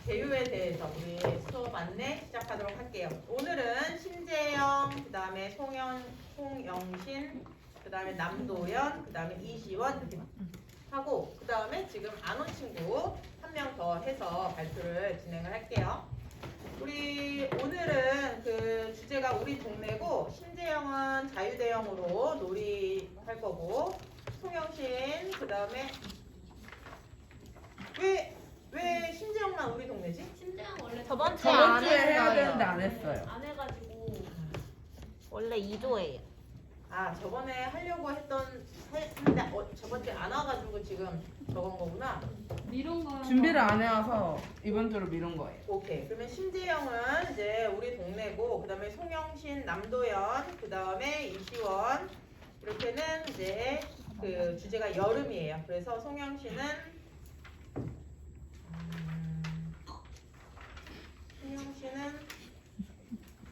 배유에 대해서 우리 수업 안내 시작하도록 할게요. 오늘은 신재영, 그 다음에 송영신, 그 다음에 남도연, 그 다음에 이시원 이렇게 하고 그 다음에 지금 안 온 친구 한 명 더 해서 발표를 진행을 할게요. 우리 오늘은 그 주제가 우리 동네고 신재영은 자유대형으로 놀이할 거고 송영신 그 다음에 왜 신재영만 우리 동네지? 신재영 원래 저번 주에 저번 안 주에 해야 했어요. 되는데 안 했어요. 안 해가지고 원래 2조예요. 아 저번에 하려고 했는데 저번 주에 안 와가지고 지금 적은 거구나. 미룬 거 준비를 안 해와서 이번 주로 미룬 거예요. 오케이. 그러면 신재영은 이제 우리 동네고 그 다음에 송영신, 남도연, 그 다음에 이시원 이렇게는 이제 그 주제가 여름이에요. 그래서 송영신은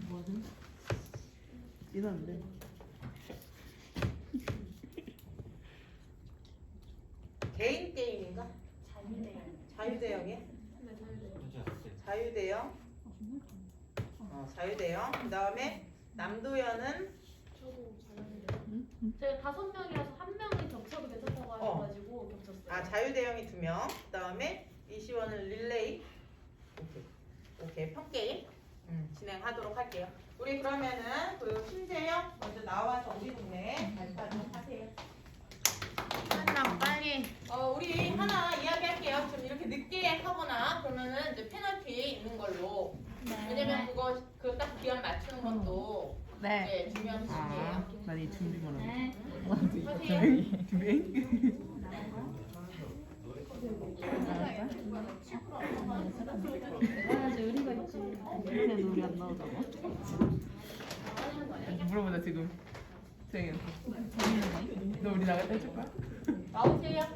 뭐지? 이런데. 개인 게임인가? 자유대형이야? 네, 자유대형. 자유대형. 자유대형. 그 다음에 남도연은 저도 자유대형. 제가 5명이라서 한 명이 겹쳐도 괜찮다고 하셔가지고 겹쳤어요. 자유대형이 2명. 그 다음에 이시원은 릴레이. 오케이. 펑게임 진행하도록 할게요. 우리 그러면은 그 신재영 먼저 나와서 우리 동네 발표 좀 하세요. 한명 빨리. 우리 하나 이야기할게요. 좀 이렇게 늦게 하거나 그러면은 이제 페널티 있는 걸로. 왜냐면 그거 딱 기한 맞추는 것도 네. 이제 중요한 아, 부분이에요. 난 이 준비만 하고. 네. 하세요. 준비? 의리가 있지. 제 놀이 안 나오잖아. 물어보자 지금. 쟤한테. 너 우리 나갈 때 해줄 거야? 나오세요.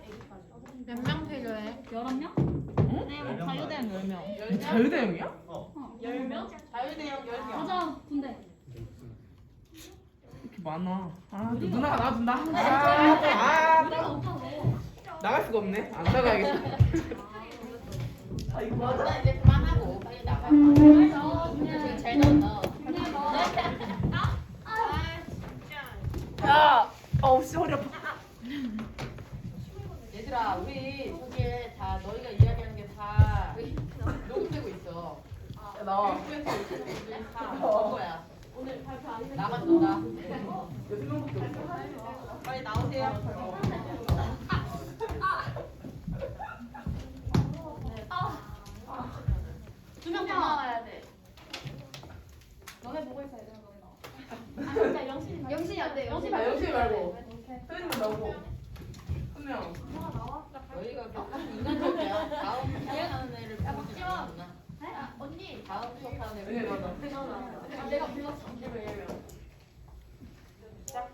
몇 명 필요해? 11명? 응? 네, 자유대학 10명. 10명? 자유대형이야? 10명? 자유대형 10명. 가자, 군대. 이렇게 많아. 아, 누나가 나와준다. 우리가 없다고. 나갈 수가 없네. 안 나가야겠어. 너는 이제 그만하고 빨리 나가. 빨리 넣어, 그냥. 잘 넣어. 그냥 넣어. 야, 씨 허리 아파. 얘들아, 우리 저기에 다 너희가 이야기하는 게 다 녹음되고 있어. 야, 나와. 다 거야. 오늘 발표 안 해. 나만 너다. 6명밖에 없어. 빨리 나오세요. 두 명 더 나와야 돼. 너네 보고 있어야 돼, 너네 나와. 아, 진짜 영신이 안 돼. 영신 영신 말고. 서인님 나오고. 한 명. 너희가 좀 인간적이야. 다음 수업하는 애를 보지 않았나? 언니. 다음 수업하는 네, 애를 맞아. 내가 불렀어. 시작.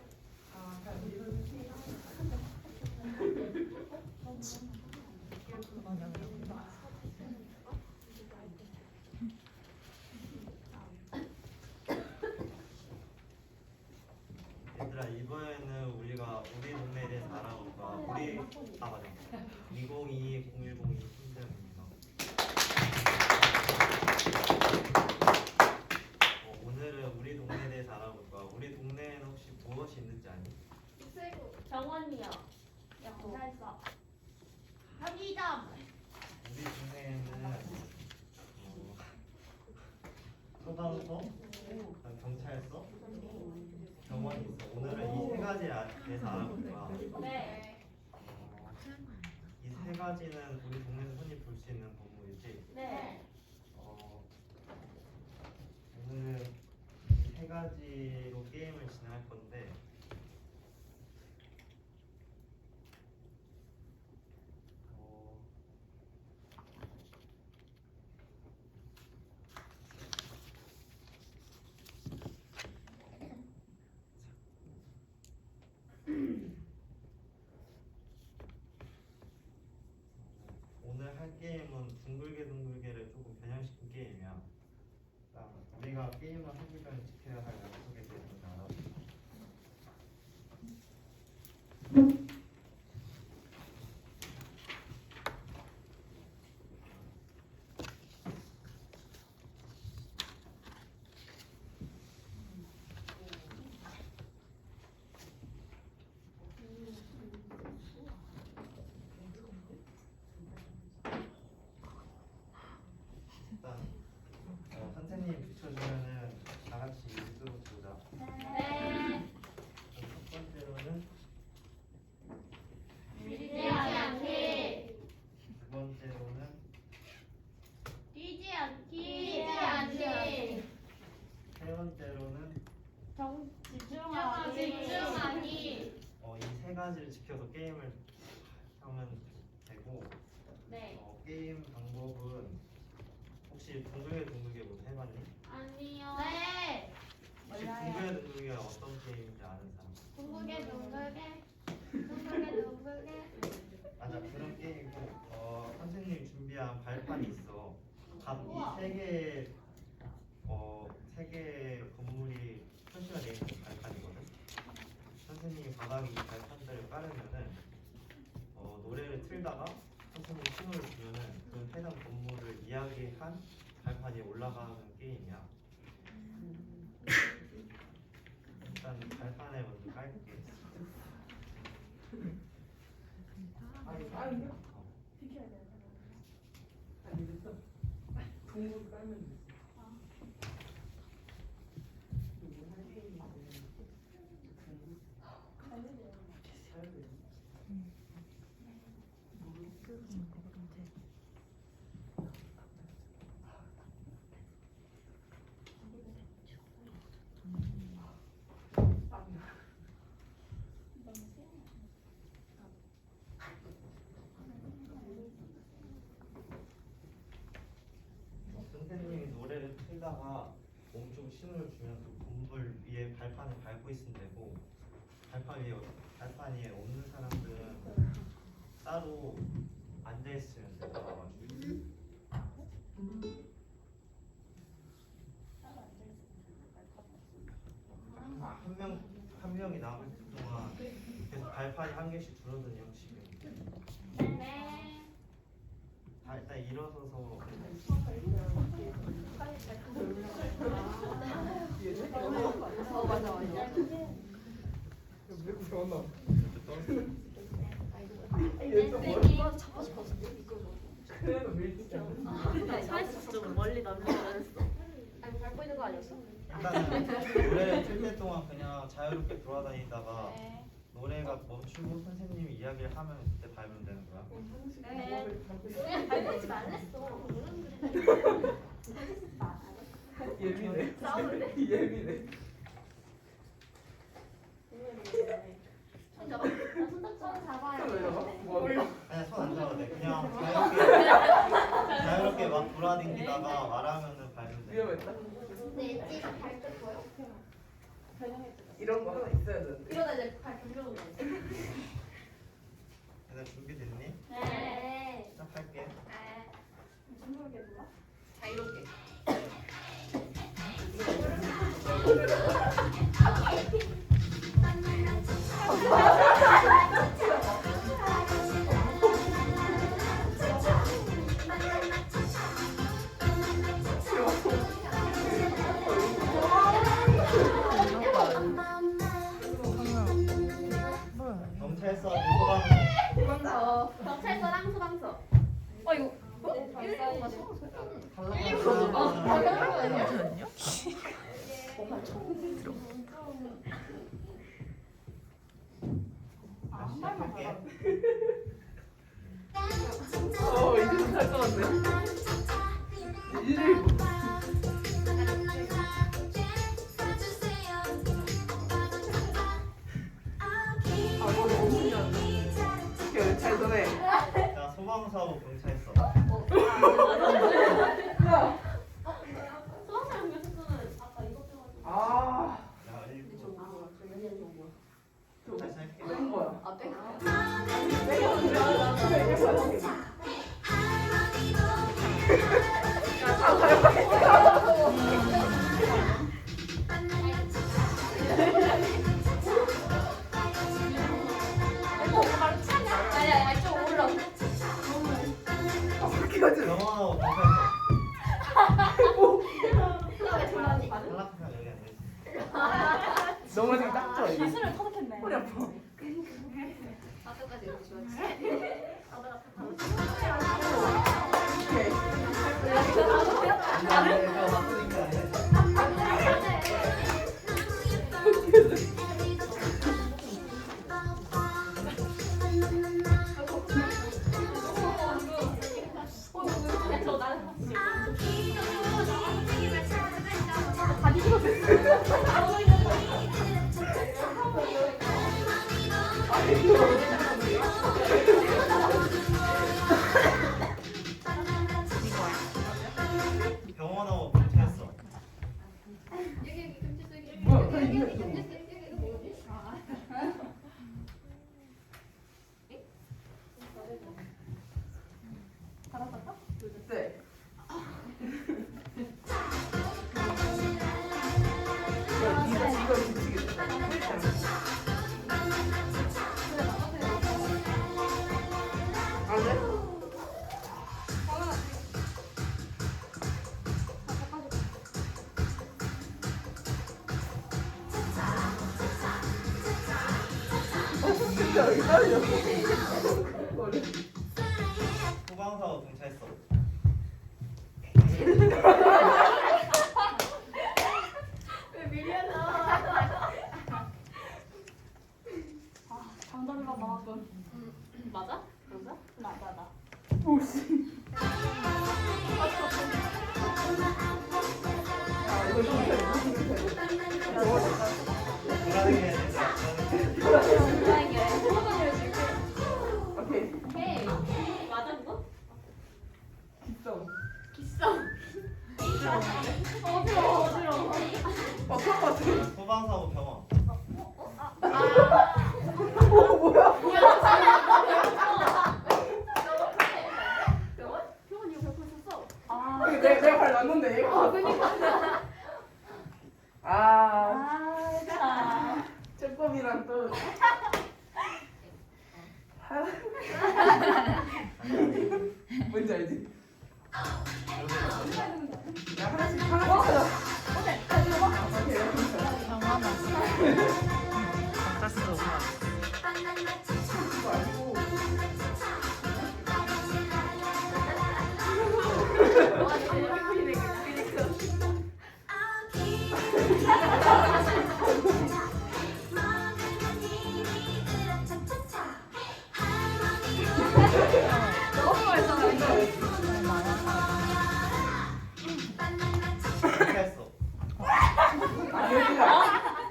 얘들아 이번에는 우리가 우리 동네에 대해서 알아볼까? 맞아. 2022-0102 신재입니다. 오늘은 우리 동네에 대해서 알아볼까? 우리 동네에는 혹시 무엇이 있는지 아니? 정원이요. 야, 공사했어. 편의점. 우리 동네에는 소방서, 경찰서, 병원이 있어. 오늘은 이 세 가지에 대해서 알아볼 거야. 네. 이 세 가지는 우리 동네에서 흔히 볼 수 있는 건물이지. 네. 오늘 이 세 가지로 게임을 진행할 건데 오늘 할 게임은 둥글게를 조금 변형시킨 게임이야. 우리가 게임을 하기 전에 지켜야 할 약속에 대해서 알아. 혹시 둥글게 모두 해봤니? 아니요. 네. 혹시 둥글게가 어떤 게임인지 아는 사람? 둥글게. 맞아, 그런 게임이고 선생님이 준비한 발판이 있어. 세 개 건물이 표시가 되어 있는 발판이거든. 선생님이 바닥에 이 발판들을 깔으면은 노래를 틀다가 선생님이 신호를 주면은 그 해당 건물을 이야기한 발판이 올라가는 게임이야. 일단 발판에 먼저 깔게. 동물 깔면 돼. 선생님이 노래를 틀다가 멈추고 신호를 주면 그 건물 위에 발판을 밟고 있으면 되고 발판 위에 없는 사람들은 따로 앉아 있으면 돼. 한 명이 남을 동안 계속 발판이 한 개씩 줄어드는 형식이에요. 네. 일단 일어서서 왜 이렇게 좋았나? 그래도 밀지 않아. 사이즈 좀 멀리 남겨놨어. 아니 밟고 있는 거 아니었어? 일단은 노래를 틀 때 동안 그냥 자유롭게 돌아다니다가 네. 노래가 멈추고 선생님이 이야기를 하면 그때 밟으면 되는 거야. 네. 밟고 있지 말랬어. 예민해. 싸우는데? 예민해. 손 잡아? 손 잡아야 왜 잡아? 돼. 몰라. 아니 손 안 잡아도 돼. 그냥 자유롭게 막 돌아다니다가 말하면은 밟으면 돼. 위험했다. 근데 엣지가 밟을 거요? 이런 거 하나 있어야 되는데. 이러다 이제 발 돌려오는 거 얘들 준비됐니? 네. 시작할게. 네. 둥글게 몰라? 자유롭게. 경찰서 소방 경찰서랑 소방서. 이거 시작할게. 이제 잘것 같네. 이제 잘 전해. 자, 소방서하고 경찰서. 소방서랑 교수는 아까 이것 때문에. 아, 야, 1분. 다시 할게. 뺀 거야. 아, 백. 아니야, 좀 올라. 병원하고 경찰서. 왜 전화하지? 탈락하면 여기 안 되지. 넘어지기 딱 좋아. 이게. 기술을 터득했네. 허리 아파. 아까까지 이렇게 좋았지. 내가 바쁘니까 안 해. 다 뒤집어. 여기 떨어져. 소방사고 경찰서. 왜 밀려나? 아, 장담이가 나왔군. 맞아? 맞아? 맞아. 오씨. 아 이거 좀 불안하게 해야 된다. 오케이. 오케이. 맞아 그거? 기성. 기성. 어지러워. 어떨 것 같아? 소방사고 병원. 뭐야? 병원 이거 벽고 있었어. 아. 내가 발랐는데 이거. 아. 아. 쭈꾸미랑 또. 뭔지 알지? 야 하나씩 하자. 오케이. 경찰서 이거 아니고. 경찰서. 아 여기가.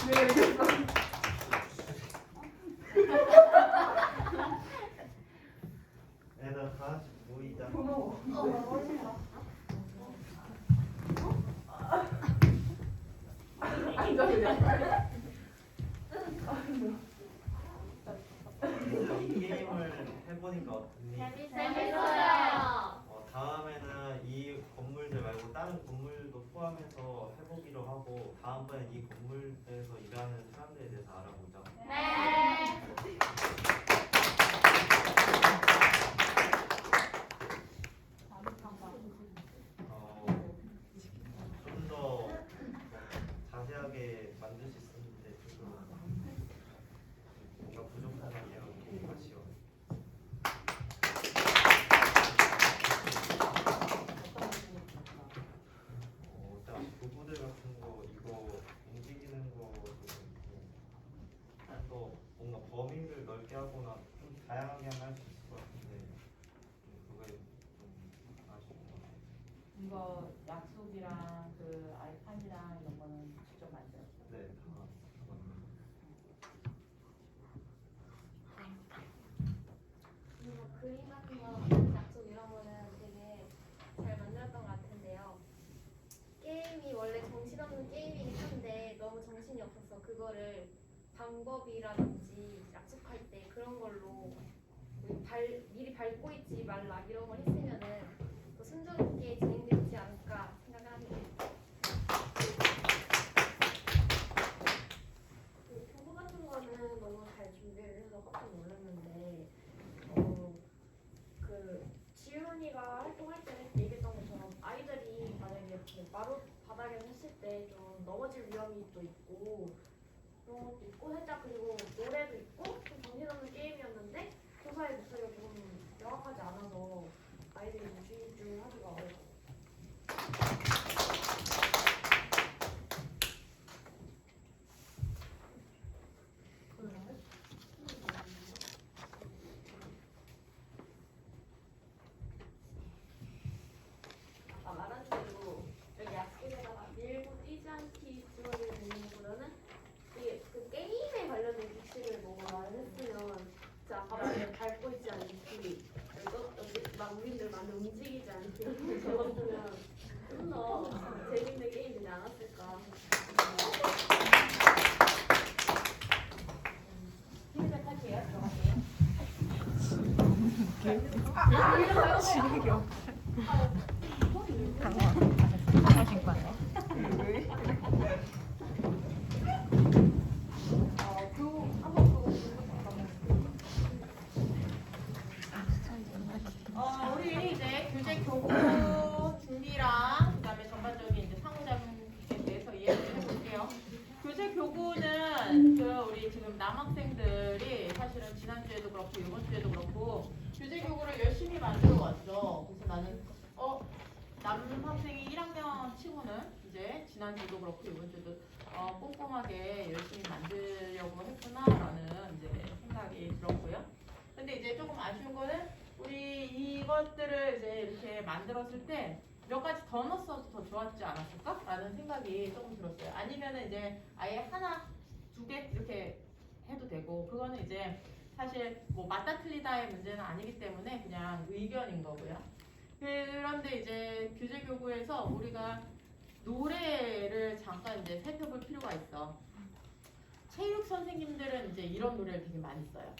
내가 이겼어. 애들 다 같이 모이자. 앉아 그냥. 이 게임을 해보니까 어떠니? 재밌어요. 다음에는 이 건물들 말고 다른 건물도 포함해서 해보기로 하고 다음번엔 이 건물에서 일하는 사람들에 대해서 알아보자. 네. 좀 더 자세하게 만들 수 있었는데 조금 뭔가 부족한 게 너무 아쉬워. 일단 도구들 같은 거 이거 움직이는 거도 좀더 뭔가 범위를 넓게 하거나 좀 다양하게 하면 할 수 있을 것 같은데 그게 좀 아쉬운 것 같아요. 이거 약속이랑 그 아이판이랑 이런 거는 직접 만들었어요. 네, 다 맞는. 그리고 그림 같은 거, 약속 이런 거는 되게 잘 만들었던 것 같은데요. 게임이 원래 정신없는 게임이긴 한데 너무 정신이 없어서 그거를 방법이라든지 약속할 때 그런 걸로 미리 밟고 있지 말라 이런 걸 했으면은 또 순조롭게 진행되지 않을까 생각을 합니다. 그 교구 같은 거는 너무 잘 준비를 해서 깜짝 놀랐는데 그 지훈이가 활동할 때 얘기했던 것처럼 아이들이 만약에 이렇게 마루 바닥에서 했을 때 좀 넘어질 위험이 또 있고 그런 것도 있고 살짝 그리고 노래도 있고 좀 정신없는 게임이었는데 교사의 목소리가 조금 명확하지 않아서 아이들이 집중하기가 어려워. 아까 말한 대로 여기 약속에다가 밀고 뛰지 않기 지원을 되는 것보다는 이게 그 게임에 관련된 규칙을 뭔가 했으면 진짜 아까 말한 밟고 있지 않기 여기 막 우리들 많이 움직이지 않기 이런 거 적었으면 좀 더 재밌는 게임이 되지 않았을까. 피드백 할게요. 들어갈게요. 우리 이제 교재 교구 준비랑 그다음에 전반적인 이제 상호작용에 대해서 이야기를 해볼게요. 교재 교구는 그 우리 지금 남학생 이번 주에도 그렇고 교재 교구를 열심히 만들어 왔어. 그래서 나는 남학생이 1학년 치고는 이제 지난주도 그렇고 이번 주도 꼼꼼하게 열심히 만들려고 했구나라는 이제 생각이 들었고요. 근데 이제 조금 아쉬운 거는 우리 이것들을 이제 이렇게 만들었을 때 몇 가지 더 넣었어도 더 좋았지 않았을까? 라는 생각이 조금 들었어요. 아니면은 이제 아예 하나, 두 개 이렇게 해도 되고 그거는 이제 사실 뭐 맞다 틀리다의 문제는 아니기 때문에 그냥 의견인 거고요. 그런데 이제 교재 교구에서 우리가 노래를 잠깐 이제 살펴볼 필요가 있어. 체육 선생님들은 이제 이런 노래를 되게 많이 써요.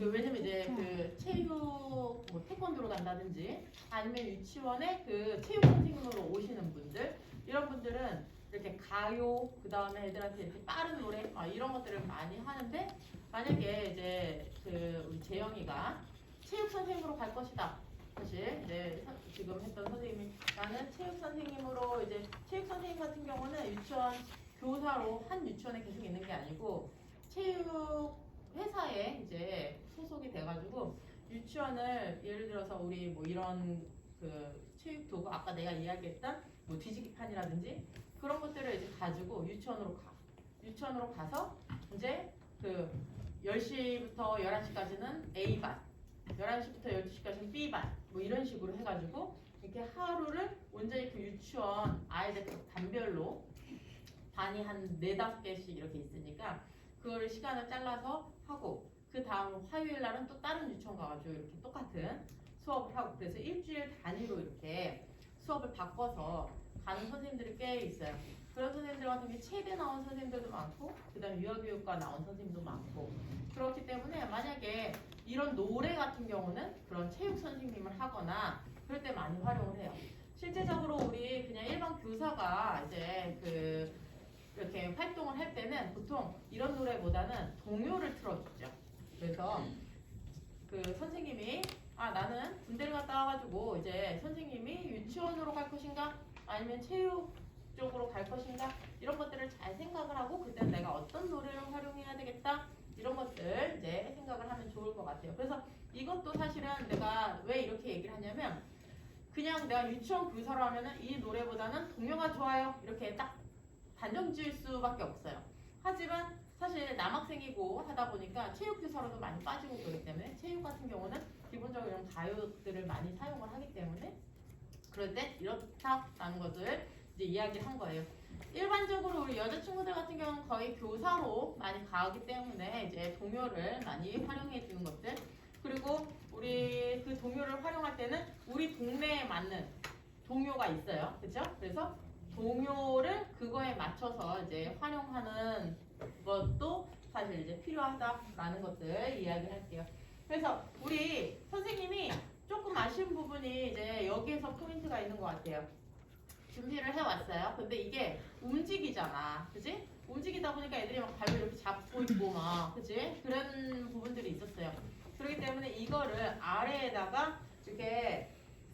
왜냐면 이제 그 체육 뭐 태권도로 간다든지 아니면 유치원에 그 체육 선생님으로 오시는 분들 이런 분들은 이렇게 가요 그 다음에 애들한테 이렇게 빠른 노래 이런 것들을 많이 하는데 만약에 이제 그 우리 재영이가 체육 선생님으로 갈 것이다. 사실 이제 지금 했던 선생님이 나는 체육 선생님으로 이제 체육 선생님 같은 경우는 유치원 교사로 한 유치원에 계속 있는 게 아니고 체육 회사에 이제 소속이 돼가지고 유치원을 예를 들어서 우리 뭐 이런 그 체육 도구 아까 내가 이야기했던 뭐 뒤지기판이라든지 그런 것들을 이제 가지고 유치원으로 가. 유치원으로 가서 이제 그 10시부터 11시까지는 A반, 11시부터 12시까지는 B반 뭐 이런 식으로 해가지고 이렇게 하루를 온전히 그 유치원 아이들 단별로 반이 한 4-5개씩 이렇게 있으니까 그거를 시간을 잘라서 하고 그 다음 화요일 날은 또 다른 유치원 가가지고 이렇게 똑같은 수업을 하고 그래서 일주일 단위로 이렇게 수업을 바꿔서 가는 선생님들이 꽤 있어요. 그런 선생님들 같은 경우에 체대 나온 선생님들도 많고 그 다음 유아교육과 나온 선생님도 많고 그렇기 때문에 만약에 이런 노래 같은 경우는 그런 체육 선생님을 하거나 그럴 때 많이 활용을 해요. 실제적으로 우리 그냥 일반 교사가 이제 그 이렇게 활동을 할 때는 보통 이런 노래보다는 동요를 틀어주죠. 그래서 그 선생님이 나는 군대를 갔다 와가지고 이제 선생님이 유치원으로 갈 것인가 아니면 체육 쪽으로 갈 것인가 이런 것들을 잘 생각을 하고 그때는 내가 어떤 노래를 활용해야 되겠다 이런 것들 이제 생각을 하면 좋을 것 같아요. 그래서 이것도 사실은 내가 왜 이렇게 얘기를 하냐면 그냥 내가 유치원 교사로 하면은 이 노래보다는 동요가 좋아요 이렇게 딱 단정 지을 수밖에 없어요. 하지만 사실 남학생이고 하다 보니까 체육 교사로도 많이 빠지고 그렇기 때문에 체육 같은 경우는 기본적으로 이런 가요들을 많이 사용을 하기 때문에 그럴 때 이렇다라는 것을 이제 이야기한 거예요. 일반적으로 우리 여자친구들 같은 경우는 거의 교사로 많이 가기 때문에 이제 동요를 많이 활용해 주는 것들 그리고 우리 그 동요를 활용할 때는 우리 동네에 맞는 동요가 있어요. 그렇죠? 그래서 동요를 그거에 맞춰서 이제 활용하는 것도 사실 이제 필요하다라는 것들 이야기를 할게요. 그래서 우리 선생님이 조금 아쉬운 부분이 이제 여기에서 포인트가 있는 것 같아요. 준비를 해왔어요. 근데 이게 움직이잖아. 그지? 움직이다 보니까 애들이 막 발을 이렇게 잡고 있고 막 그지? 그런 부분들이 있었어요. 그렇기 때문에 이거를 아래에다가 이렇게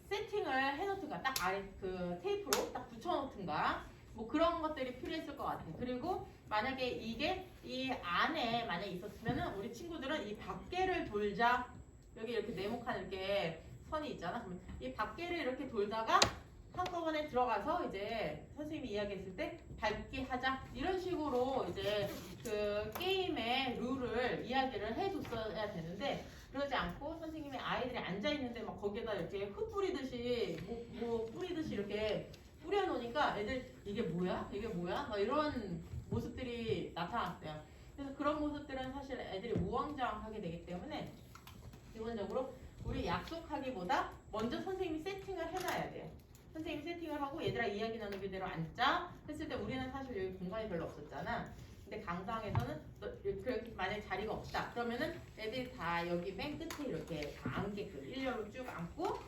세팅을 해놓든가 딱 아래 그 테이프로 딱 붙여놓든가 뭐 그런 것들이 필요했을 것 같아요. 그리고 만약에 이게 이 안에 만약에 있었으면은 우리 친구들은 이 밖에를 돌자 여기 이렇게 네모칸 이렇게 선이 있잖아. 그러면 이 밖에를 이렇게 돌다가 한꺼번에 들어가서 이제 선생님이 이야기했을 때 밟기 하자 이런 식으로 이제 그 게임의 룰을 이야기를 해줬어야 되는데 그러지 않고 선생님이 아이들이 앉아 있는데 막 거기에다 이렇게 흙 뿌리듯이 뭐 뿌리듯이 이렇게 뿌려놓으니까 애들 이게 뭐야? 이게 뭐야? 막 이런 모습들이 나타났어요. 그래서 그런 모습들은 사실 애들이 우왕좌왕하게 되기 때문에 기본적으로 우리 약속하기보다 먼저 선생님이 세팅을 해놔야 돼요. 선생님이 세팅을 하고 얘들아 이야기 나누기 대로 앉자 했을 때 우리는 사실 여기 공간이 별로 없었잖아. 근데 강당에서는 만약에 자리가 없다 그러면은 애들이 다 여기 맨 끝에 이렇게 다 앉게끔 일렬로 쭉 앉고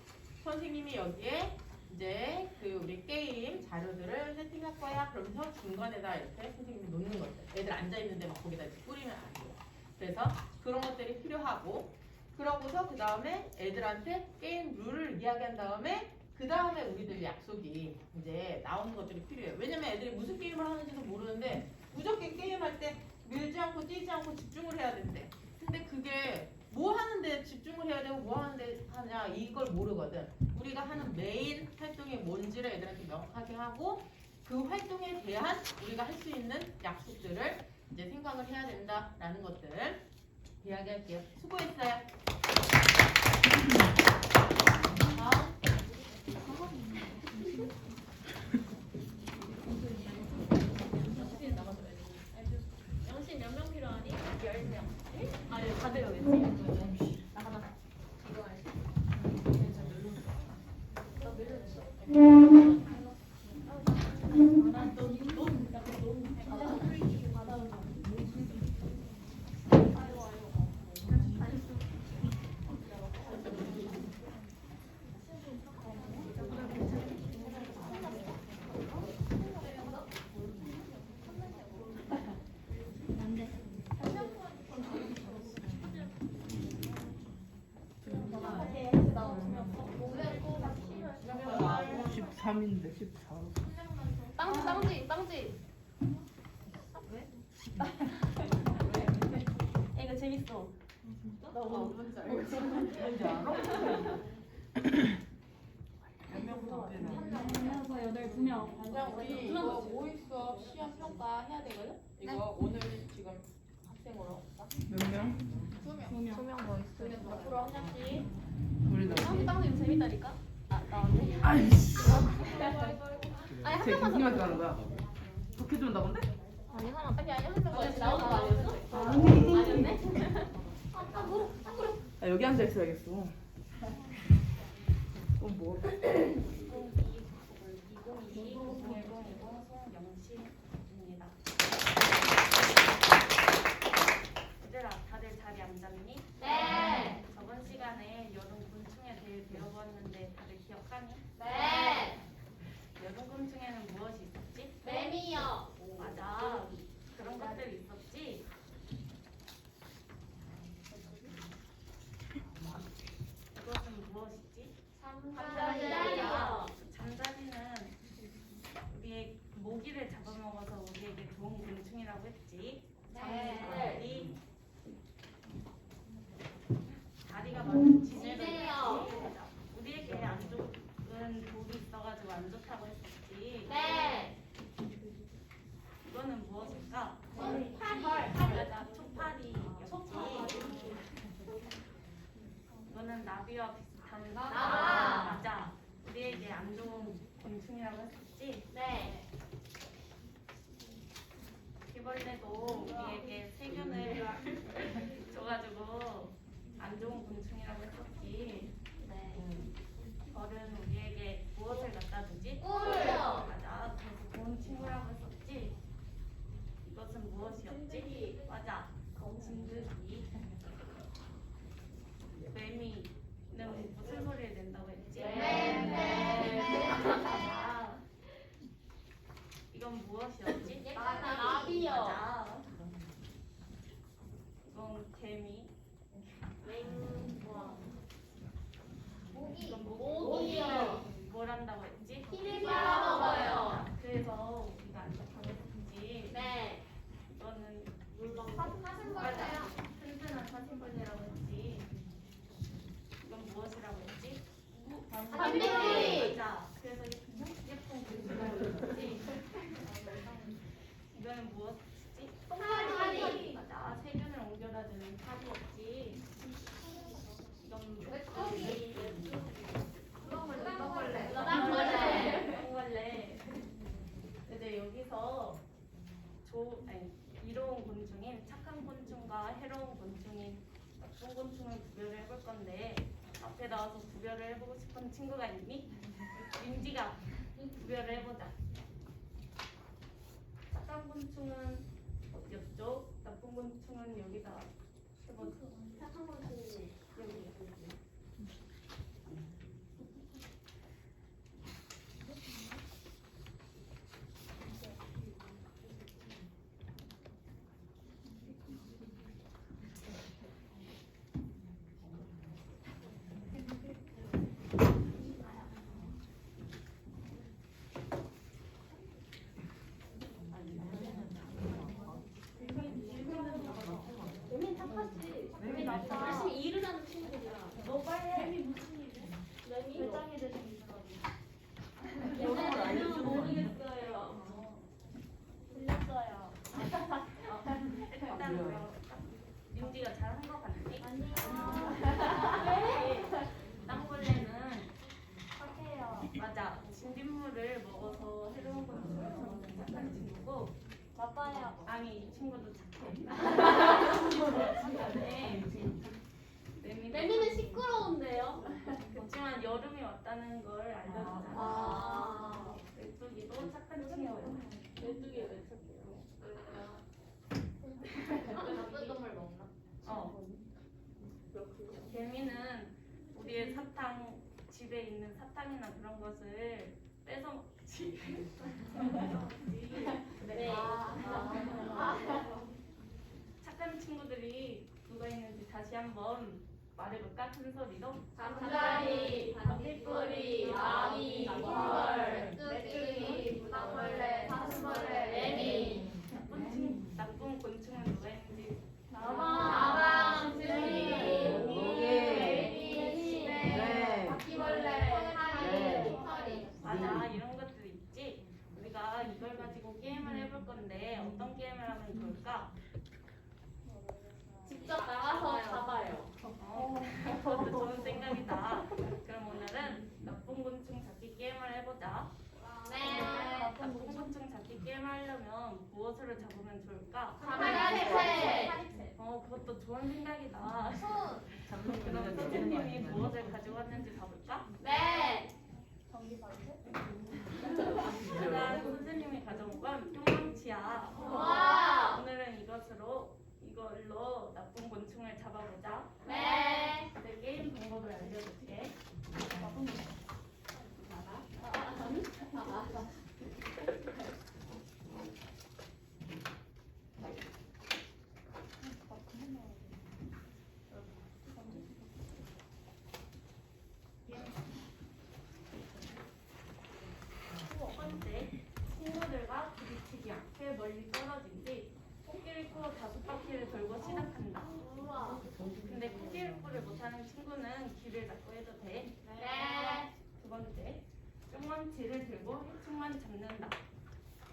선생님이 여기에 이제 그 우리 게임 자료들을 세팅할 거야. 그러면서 중간에다 이렇게 선생님이 놓는 것들 애들 앉아있는데 막 거기다 이렇게 뿌리면 안 돼요. 그래서 그런 것들이 필요하고 그러고서 그 다음에 애들한테 게임 룰을 이야기한 다음에 그 다음에 우리들 약속이 이제 나오는 것들이 필요해요. 왜냐면 애들이 무슨 게임을 하는지도 모르는데 무조건 게임할 때 밀지 않고 뛰지 않고 집중을 해야 된대. 근데 그게 뭐 하는데 집중을 해야 되고 뭐 하는데 하냐 이걸 모르거든. 우리가 하는 메인 활동이 뭔지를 애들한테 명확하게 하고 그 활동에 대한 우리가 할 수 있는 약속들을 이제 생각을 해야 된다라는 것들 이야기할게요. 수고했어요. 다음. 영신 몇 명 필요하니? 10명. 아니 다들 여기지. 나가자. 이거 알지? 아, 13인데 14. 빵지. 이거 재밌어. 뭔지 알겠어. 뭔지 알아? 몇 명부터 되나? 그냥 우리 이거 모의 수업 시험 평가 해야 되거든? 이거 오늘 지금 학생으로 몇 명? 2명. 앞으로 한 장씩. 우리 나. 빵지 이거 재밌다니까? 나왔네. 아이씨. 아니 한 쟤 명만 교수님한테 가는 거야. 좋게 준다 근데? 아니 한 명만 나오는 거 아니었어? 아니었네? 야, 여기 앉아 있어야겠어. 뭐? 영신입니다. 얘들아, 다들 자리 앉았니? 네. 저번 시간에 여름 곤충에 대해 배워보았는데 다들 기억하니? 네. 여름 곤충에는 무엇이 있었지? 매미요. 맞아. 그런 것들이 있었지? 이것은 무엇이지? 잠자리요. 잠자리는 우리의 모기를 잡아먹어서 우리에게 좋은 곤충이라고 했지. 잠자리. 다리가 많은 지네를 지네요. 맞아. 우리에게 안 좋은 독이 있어가지고 안 좋다고 했었지. 네. 이거는 무엇일까? 파리. 맞아. 초파리였지. 이거는 나비와 비슷한 나비. 맞아. 우리에게 안 좋은 곤충이라고 했었지. 네. 바퀴벌레도 우리에게 세균을 줘가지고 안 좋은 곤충이라고 했었지. 네. 벌은 우리에게 무엇을 갖다 주지? 꿀요. 맞아. 그래서 좋은 친구라고 했었지. 이것은 무엇이었지? 맞아. 진드기. 매미는 무슨 소리를 낸다고 했지? 맞아. 이건 무엇이었지? 나비요. 맞아. 이건 개미. 이건 모기요. 뭘 한다고 했지? 피를 빨아먹어요. 그래서 우리가 안 좋다고 했지. 네. 이거는 사슴벌레요. 튼튼한 사슴벌레라고 했지. 이건 무엇이라고 했지? 삼백리. 맞아. 그래서 예쁜 곤충이라고 했지. 이거는 무엇이지? 파리. 맞아. 세균을 옮겨다 주는 파리였지. 이건 노랑벌레. 이제 여기서 이로운 곤충인 착한 곤충과 해로운 곤충인 나쁜 곤충을 구별을 해볼 건데 앞에 나와서 구별을 해보고 싶은 친구가 있니? 민지가 구별을 해보자. 착한 곤충은 옆쪽, 나쁜 곤충은 여기다 해보자. 여기. 봐봐요. 아니 이 친구도 착해. 네. 레미는 시끄러운데요. 그렇지만 여름이 왔다는 걸 알려주잖아. 아. 메뚜기도 착한 친구예요. 메뚜기 왜 착해요? 나쁜 동물 먹나? 개미는 우리의 사탕, 집에 있는 사탕이나 그런 것을 뺏어 먹지. 네. 착한 친구들이 누가 있는지 다시 한번 말해볼까? 큰 소리로. 잠자리, 반딧불이, 아기, 꿀, 메뚜기, 무당벌레, 사슴벌레, 레미. 나쁜 곤충은 누가 있는지. 나방, 쯔니, 모기, 레미, 네. 바퀴벌레, 파리, 깃털이. 맞아, 이런 것들 있지. 우리가 이걸 가지고 게임을 해볼 건데 어떤 게임을 하면 좋을까? 직접 나가서 잡아요. 그것도 좋은 생각이다. 그럼 오늘은 나쁜 곤충 잡기 게임을 해보자. 네. 나쁜 곤충 잡기 게임 하려면 무엇을 잡으면 좋을까? 파리채. 그것도 좋은 생각이다. 잡는 그럼 거는 선생님이 무엇을 가지고 왔는지 봐볼까? 네. 일단 선생님이 가져온 건 뿅망치야. 와. 오늘은 이걸로 나쁜 곤충을 잡아보자. 네. 이제 게임 방법을 알려줄게. 첫 번째, 친구들과 부딪히지 않게 멀리 떨어진 뒤 코끼리 코 5바퀴를 돌고 시작한다. 근데 코끼리 코를 못하는 친구는 귀를 닫고 해도 돼. 네. 두 번째, 뿅망치를 들고 해충만 잡는다.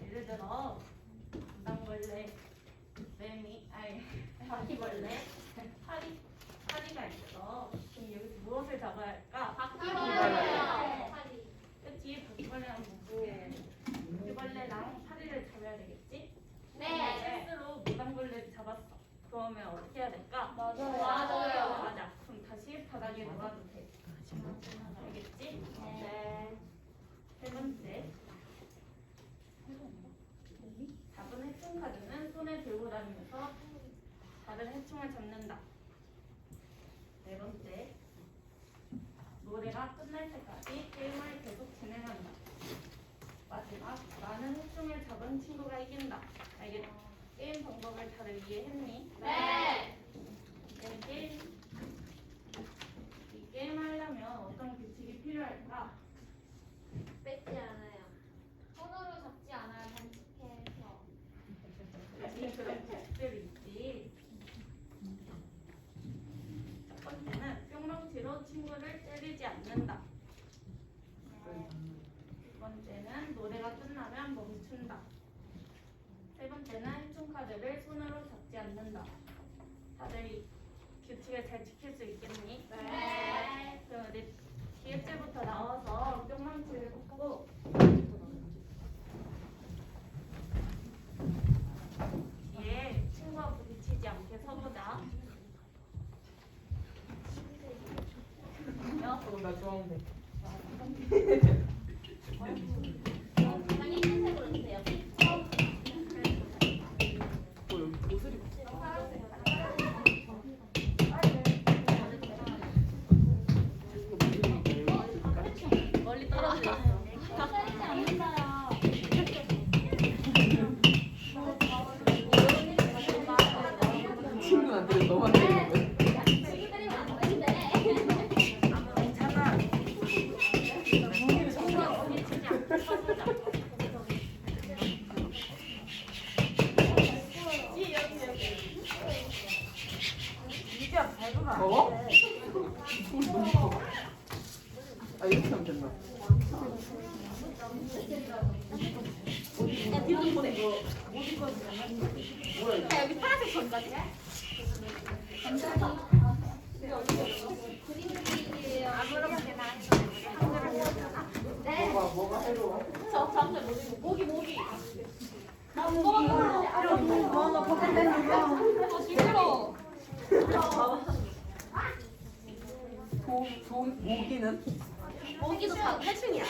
예를 들어 무당벌레, 바퀴벌레, 파리가 있어. 그럼 여기서 무엇을 잡아야 할까? 바퀴벌레요. 그치, 바퀴벌레랑 바퀴벌레랑 파리를 잡아야 되겠지? 네. 실수로 무당벌레를 잡았어. 그러면 어떻게 해야 될까? 맞아요. 맞아. 그럼 다시 바닥에 놓아도 돼. 알겠지? 네. 세 번째, 잡은 해충 카드는 손에 들고 다니면서 다른 해충을 잡는다. 네 번째, 노래가 끝날 때까지 게임을 계속 진행한다. 마지막, 많은 해충을 잡은 친구가 이긴다. 알겠지? 게임 방법을 다들 이해했니? 네. 이 게임 하려면 어떤 규칙이 필요할까? 뺏지 않아요. 손으로 잡지 않아요. 반칙해서. 그런 규칙들이 있지. 첫 번째는 뿅망치로 친구를 때리지 않는다. 두 번째는 노래가 끝나면 멈춘다. 세 번째는 해충 카드를 손으로 잡지 않는다. 다들 이 규칙을 잘 지킬 수 있겠니? 네. 그럼 내 뒤에 째부터 나와서 뿅망치를 꽂고 뒤에 친구와 부딪히지 않게 서보자. 나 좋아하는데. 가장 있는 색으로 주세요. 여기 옷을 멀리 떨어져 있어. 때리지 않는다요. 친구한테 너무 안 되는 거야. 지기 때리면 안 되는데. 괜찮아. 친구와 부딪히지 않게 서보자. 더워? 아 이렇게 하면 된다. 야, 뒤로 좀 보내. 뭐야 이거? 야, 여기 파란색 전까지. 그림 그리기예요. 아무렇게나 네. 뭐가 해로? 저 잠깐 모기. 시끄러워. 모기는? 모기도 탈춤이야.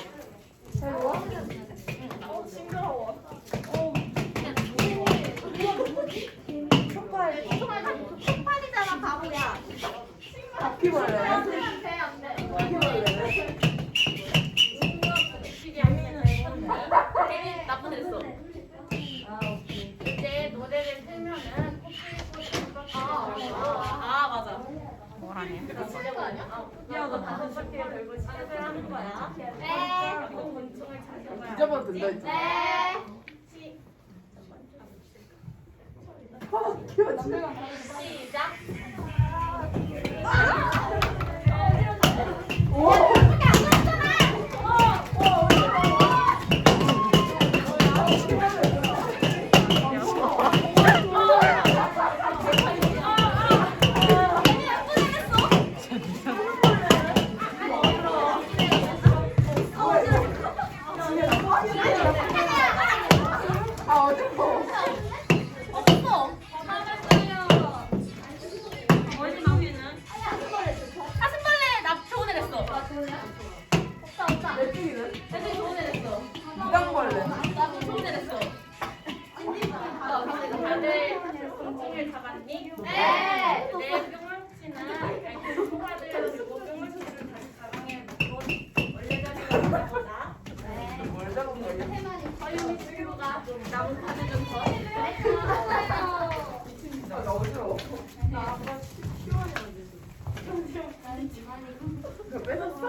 촉발이잖아 바보야. 바퀴벌레. 개미 나쁜 애 했어. 이제 노래를 틀면은 아 맞아. 코끼리하고 5바퀴를 돌고 시작을 하는 거야. 네. 그리고 곤충을 찾는 거야. 잊어봐도 된다 했지. 네. 시작. 아 어렵어. 사슴벌레 나 좋은 애 됐어. 메뚜기는? 애들이 좋은 애 됐어. 이당벌레. 나도 좋은 애 됐어. 다들 곤충을 잡았니? 네. 내 뿅망치는 소파들 그리고 뿅망치를 다시 가방에 넣고 원래 자리로 가보자. 뭘 잡은 거야? 서윤이 친구가 나무 카드 좀 더. 나 어지러워. 그거 뺏었어?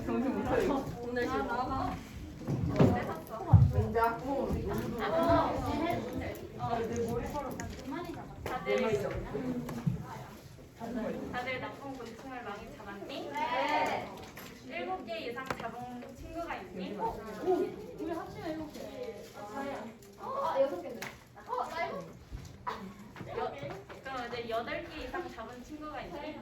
정신 못 차리고. 오늘 지금 왠지 아고 내 머리카락 다들 나쁜 곤충을 많이 잡았니? 네. 7개 이상 잡은 친구가 있니? 우리 합치면 7개. 아 6개네. 나 이거. 그럼 이제 8개 이상 잡은 친구가 있니?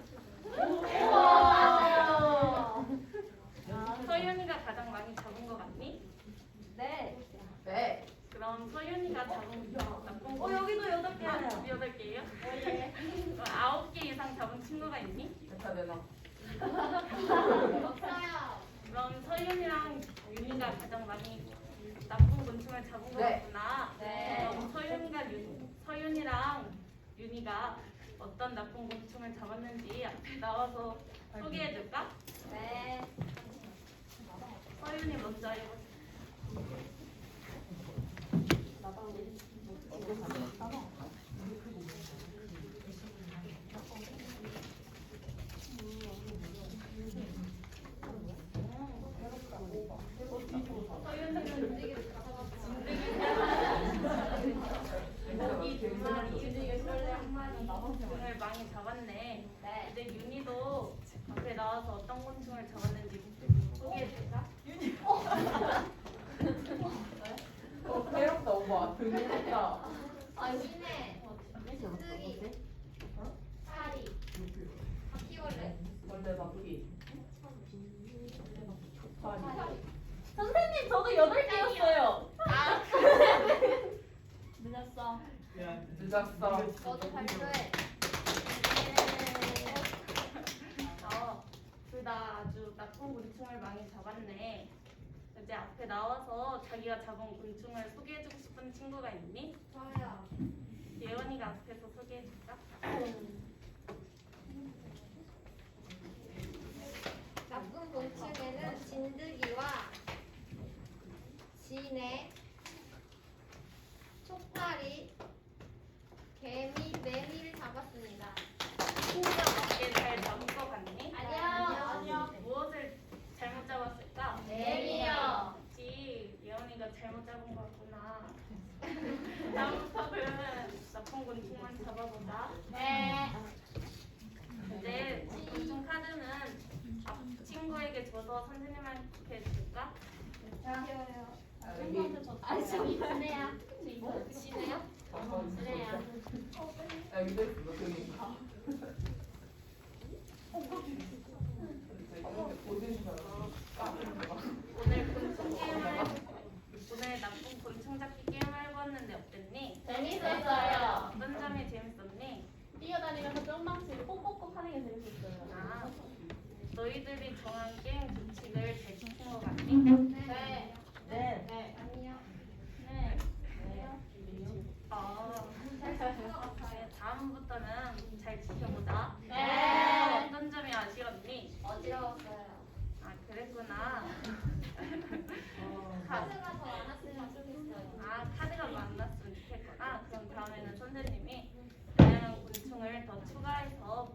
서윤이가 가장 많이 잡은 것 같니? 네. 네. 그럼 서윤이가 잡은 나쁜 곤충 여기도 8개야. 8개예요? 그럼 9개 이상 잡은 친구가 있니? 다 되나? 없어요. 그럼 서윤이랑 윤이가 가장 많이 나쁜 곤충을 잡은 것 네. 같구나. 네. 그럼 서윤이랑 윤이가 어떤 나쁜 곤충을 잡았는지 앞에 나와서 소개해줄까? 네. 서윤이 먼저 해보자. 곤충을 많이 잡았네. 네. 이제 윤희도 앞에 나와서 어떤 곤충을 잡았는지 소개해줄까? 괴롭다 오빠. 괴롭다. 시네. 쓰기. 사리. 바퀴벌레. 원래 바퀴. 선생님 저도 8개였어요. 늦었어. 늦었어. 너도 발표해. 둘 다 아주 나쁜 곤충을 많이 잡았네. 이제 앞에 나와서 자기가 잡은 곤충을 소개해주고 싶은 친구가 있니? 저요. 예원이가 앞에서 소개해줄까? 나쁜 곤충에는 진드기와 지네, 촉파리, 개미, 매미를 잡았습니다. 친구가 맞게 잘 잡은 것 같니? 아니요. 무엇을 잘못 잡았을까? 매미요. 그치, 예원이가 잘못 잡은 것 같구나. 다음부터는 나쁜 곤충만 잡아보자. 네. 이제 곤충 카드는 친구에게 줘서 선생님한테 줄까? 귀여워요. 친구한테 줬다. 아, 저기 지네야. 지네요? 지네야. 여기도 있어. 저기. 오늘 곤충 게임을 하는 게 재밌었어요. 아, 너희들이 정한 게임 규칙을 잘 지킨 것 같니? 네. 네. 네. 아니요. 네. 네. 다음부터는 잘 지켜보자. 네. 어떤 점이 아쉬웠니? 어지러웠어요. 아, 그랬구나. 카드가 더 많았으면 좋겠어요. 아, 카드가 많았으면 좋겠구나. 그럼 다음에는 선생님이 다양한 곤충을 더 추가해서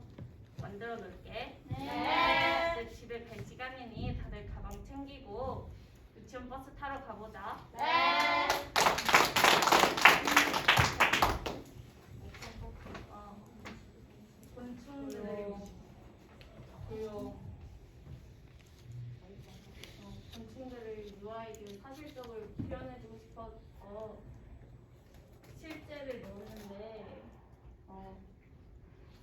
만들어 놓을게. 네. 이제 집에 갈 시간이니 다들 가방 챙기고 유치원 버스 타러 가보자. 네. 곤충들을 곤충들을 유아에게 사실적으로 표현해주고 싶어서 실제를 넣었는데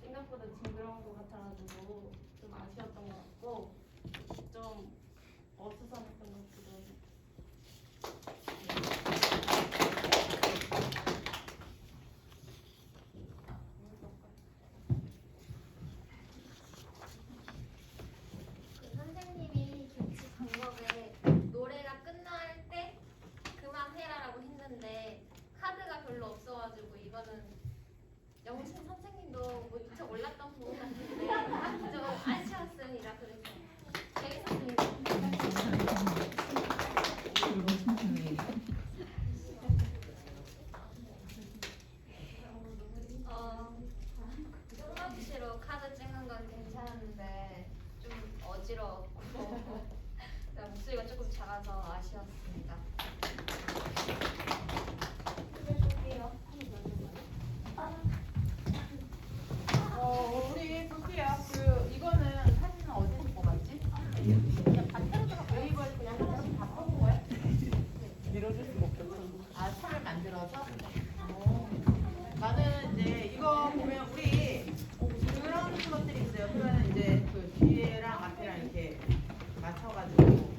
생각보다 징그러운 것 같아가지고 좀 아쉬웠던 것 같고 좀 어수선했던 것 같기도 해요. 그 선생님이 규칙 방법에 노래가 끝날 때 그만해라라고 했는데 카드가 별로 없어가지고 이거는 영신 선생님도 무척 올랐던 부분 같은데 좀 아쉬웠습니다. 그래서 재밌었습니다. 손목시로 카드 찍은 건 괜찮은데 좀 어지러웠고 목소리가 조금 작아서 아쉬웠습니다. 우리 볼게요. 이거는 사진은 어디서 뽑았지? 그냥 네이버에서 그냥 하나씩 다 뽑은 거야? 밀어줄 수가 없겠어. 아, 선을 만들어서? 나는 이제 이거 보면 우리 그런 것들이 있어요. 그러면 이제 그 뒤에랑 앞에랑 이렇게 맞춰가지고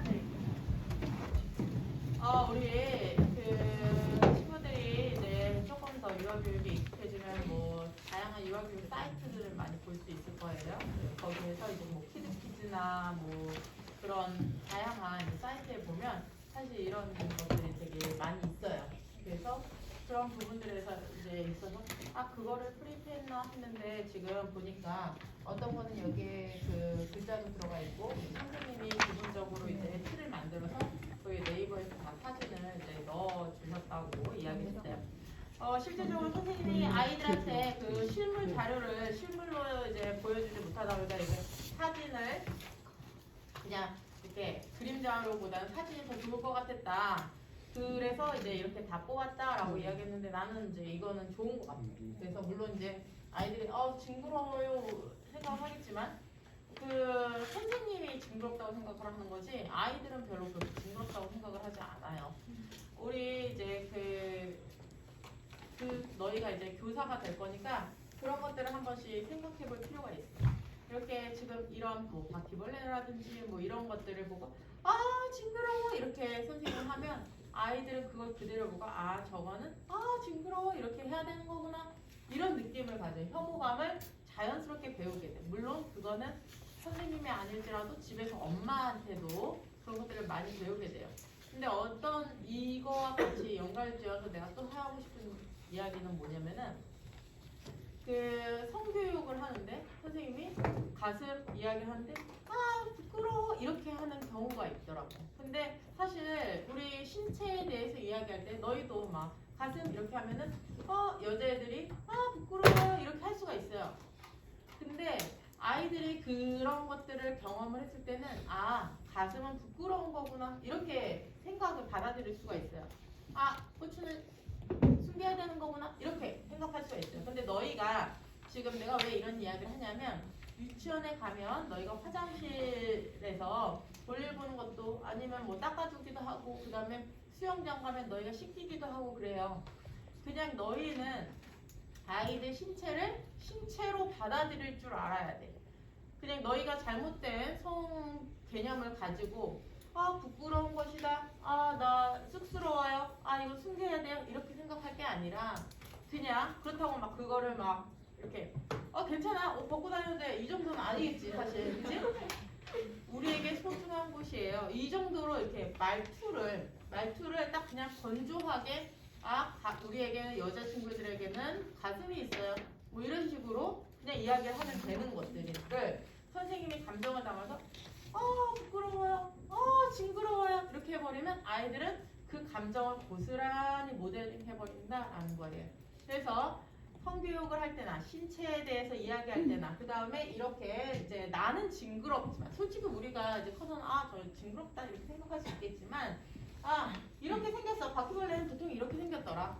우리 그 친구들이 이제 조금 더 유아교육에 익숙해지면 뭐 다양한 유아교육 사이트들을 많이 볼 수 있을 거예요. 거기에서 이제 뭐 키드키즈나 뭐 그런 다양한 사이트에 보면 사실 이런 것들이 되게 많이 있어요. 그래서 그런 부분들에서 이제 있어서 그거를 프리패했나 했는데 지금 보니까 어떤 거는 여기에 그 글자도 들어가 있고 선생님이 기본적으로 이제 틀을 만들어서 저희 네이버에서 다 사진을 이제 넣어 주셨다고 이야기했어요. 실제적으로 선생님이 아이들한테 그 실물 자료를 실물로 이제 보여주지 못하다 보니까 이제 사진을 그냥 이렇게 그림자료보다는 사진이 더 좋을 것 같았다. 그래서 이제 이렇게 다 뽑았다라고 이야기했는데 나는 이제 이거는 좋은 것 같아. 그래서 물론 이제 아이들이 징그러워요 생각을 하겠지만 그 선생님이 징그럽다고 생각을 하는 거지 아이들은 별로 그렇게 징그럽다고 생각을 하지 않아요. 우리 이제 너희가 이제 교사가 될 거니까 그런 것들을 한 번씩 생각해 볼 필요가 있어. 이렇게 지금 이런 뭐 바퀴벌레라든지 뭐 이런 것들을 보고 징그러워 이렇게 선생님 하면 아이들은 그걸 그대로 보고 저거는 징그러워 이렇게 해야 되는 거구나 이런 느낌을 가져요. 혐오감을 자연스럽게 배우게 돼. 물론 그거는 선생님이 아닐지라도 집에서 엄마한테도 그런 것들을 많이 배우게 돼요. 근데 어떤 이거와 같이 연관지어서 내가 또 하고 싶은 이야기는 뭐냐면은 그 성교육을 하는데 선생님이 가슴 이야기를 하는데 부끄러워 이렇게 하는 경우가 있더라고. 근데 사실 우리 신체에 대해서 이야기할 때 너희도 막 가슴 이렇게 하면은 여자애들이 부끄러워 이렇게 할 수가 있어요. 근데 아이들이 그런 것들을 경험을 했을 때는 가슴은 부끄러운 거구나 이렇게 생각을 받아들일 수가 있어요. 고추는 숨겨야 되는 거구나 이렇게 생각할 수가 있어요. 근데 너희가 지금 내가 왜 이런 이야기를 하냐면 유치원에 가면 너희가 화장실에서 볼일 보는 것도 아니면 뭐 닦아주기도 하고 그 다음에 수영장 가면 너희가 씻기기도 하고 그래요. 그냥 너희는 아이들 신체를 신체로 받아들일 줄 알아야 돼. 그냥 너희가 잘못된 성 개념을 가지고 부끄러운 것이다. 나 쑥스러워요. 이거 숨겨야 돼요. 이렇게 생각할 게 아니라 그냥 그렇다고 막 그거를 막 이렇게 괜찮아 옷 벗고 다니는데 이 정도는 아니겠지 사실 그치? 우리에게 소중한 곳이에요. 이 정도로 이렇게 말투를 딱 그냥 건조하게 우리에게는 여자친구들에게는 가슴이 있어요. 뭐 이런 식으로 그냥 이야기를 하면 되는 것들을 선생님이 감정을 담아서 부끄러워요. 징그러워요. 이렇게 해버리면 아이들은 그 감정을 고스란히 모델링 해버린다라는 거예요. 그래서 성교육을 할 때나 신체에 대해서 이야기할 때나 그 다음에 이렇게 이제 나는 징그럽지만 솔직히 우리가 이제 커서는 저 징그럽다 이렇게 생각할 수 있겠지만 이렇게 생겼어. 바퀴벌레는 보통 이렇게 생겼더라.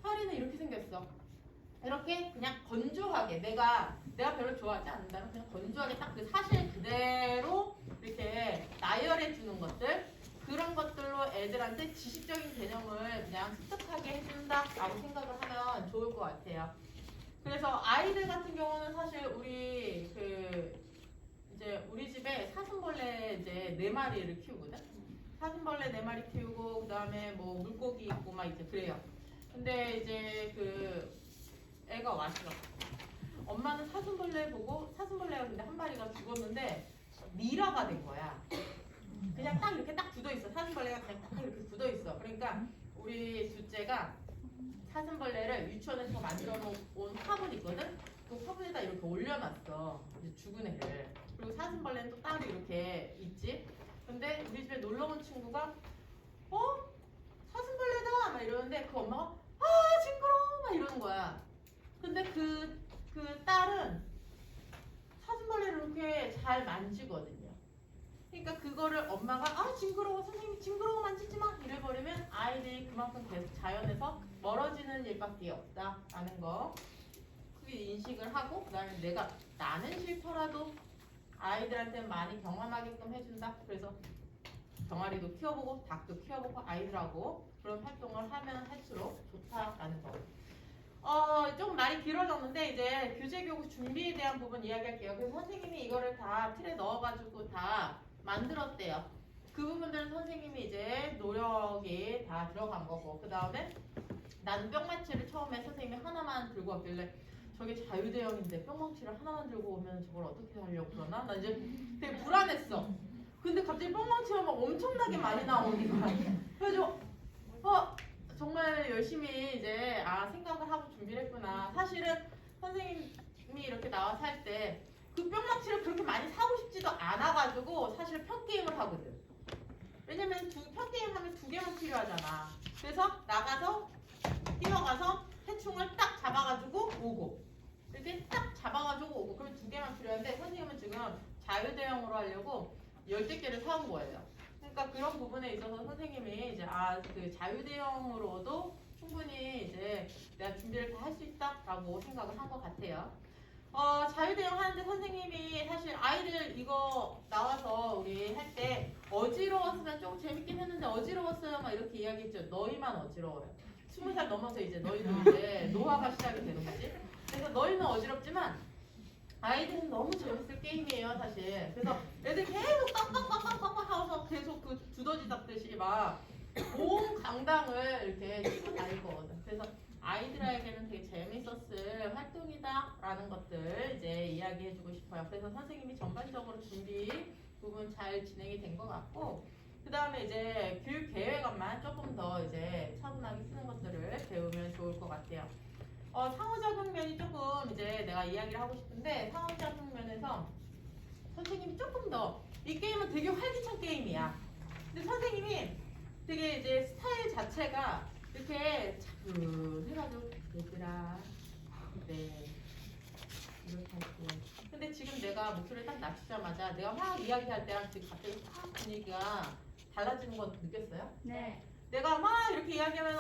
파리는 이렇게 생겼어. 이렇게 그냥 건조하게 내가 별로 좋아하지 않는다면 그냥 건조하게 딱 그 사실 그대로 이렇게 나열해 주는 것들 그런 것들로 애들한테 지식적인 개념을 그냥 습득하게 해준다라고 생각을 하면 좋을 것 같아요. 그래서 아이들 같은 경우는 사실 우리 집에 사슴벌레 이제 4마리를 키우거든. 사슴벌레 4마리 키우고 그 다음에 뭐 물고기 있고 막 이제 그래요. 근데 이제 애가 왔어. 엄마는 사슴벌레 보고 사슴벌레가 근데 한 마리가 죽었는데 미라가 된 거야. 그냥 딱 이렇게 딱 굳어 있어. 사슴벌레가 그냥 딱 이렇게 굳어 있어. 그러니까 우리 둘째가 사슴벌레를 유치원에서 만들어 놓은 화분 있거든. 그 화분에다 이렇게 올려놨어. 이제 죽은 애를. 그리고 사슴벌레는 또 따로 이렇게 있지. 근데 우리 집에 놀러 온 친구가 사슴벌레다 막 이러는데 그 엄마가 징그러워 막 이러는 거야. 근데 그 딸은 사슴벌레를 이렇게 잘 만지거든요. 그러니까 그거를 엄마가 징그러워 선생님 징그러워 만지지 마 이래버리면 아이들이 그만큼 계속 자연에서 멀어지는 일밖에 없다라는 거 크게 인식을 하고 그다음에 나는 싫더라도 아이들한테 많이 경험하게끔 해준다. 그래서 병아리도 키워보고 닭도 키워보고 아이들하고 그런 활동을 하면 할수록 좋다라는 거. 좀 말이 길어졌는데 이제 교재교육 준비에 대한 부분 이야기할게요. 그래서 선생님이 이거를 다 틀에 넣어가지고 다 만들었대요. 그 부분들은 선생님이 이제 노력이 다 들어간 거고 그 다음에 나는 뿅망치를 처음에 선생님이 하나만 들고 왔길래 저게 자유대형인데 뿅망치를 하나만 들고 오면 저걸 어떻게 하려고 그러나? 나 이제 되게 불안했어. 근데 갑자기 뿅망치가 막 엄청나게 많이 나오니까 그래서 정말 열심히 이제 생각을 하고 준비를 했구나. 사실은 선생님이 이렇게 나와서 할 때 그 뿅망치를 그렇게 많이 사고 싶지도 않아가지고 사실 편게임을 하거든. 왜냐면 편게임 하면 2개만 필요하잖아. 그래서 나가서 뛰어가서 해충을 딱 잡아가지고 오고 이렇게 딱 잡아가지고 오고 그럼 2개만 필요한데 선생님은 지금 자유대형으로 하려고 10개를 사온 거예요. 그러니까 그런 부분에 있어서 선생님이 이제 그 자유대형으로도 충분히 이제 내가 준비를 다 할 수 있다라고 생각을 한 것 같아요. 자유대형 하는데 선생님이 사실 아이들 이거 나와서 우리 할 때 어지러웠으면 조금 재밌긴 했는데 어지러웠어요 막 이렇게 이야기했죠. 너희만 어지러워요. 20살 넘어서 이제 너희도 이제 노화가 시작이 되는 거지. 그래서 너희는 어지럽지만 아이들은 너무 재밌을 게임이에요 사실. 그래서 애들 계속 빡빡빡빡빡 하고서 계속 그 두더지 잡듯이 막 온 강당을 이렇게 치고 다닐 거거든. 그래서 아이들에게는 되게 재밌었을 활동이다라는 것들 이제 이야기해주고 싶어요. 그래서 선생님이 전반적으로 준비 부분 잘 진행이 된 것 같고 그 다음에 이제 교육 계획안만 조금 더 이제 차분하게 쓰는 것들을 배우면 좋을 것 같아요. 상호작용 면이 조금 이제 내가 이야기를 하고 싶은데 상호작용 면에서 선생님이 조금 더 이 게임은 되게 활기찬 게임이야. 근데 선생님이 되게 이제 스타일 자체가 이렇게 차분해가지고 얘들아 네 이렇게 할게. 근데 지금 내가 목소리를 딱 낮추자마자 내가 막 이야기할 때랑 지금 갑자기 확 분위기가 달라지는 거 느꼈어요? 네. 내가 막 이렇게 이야기하면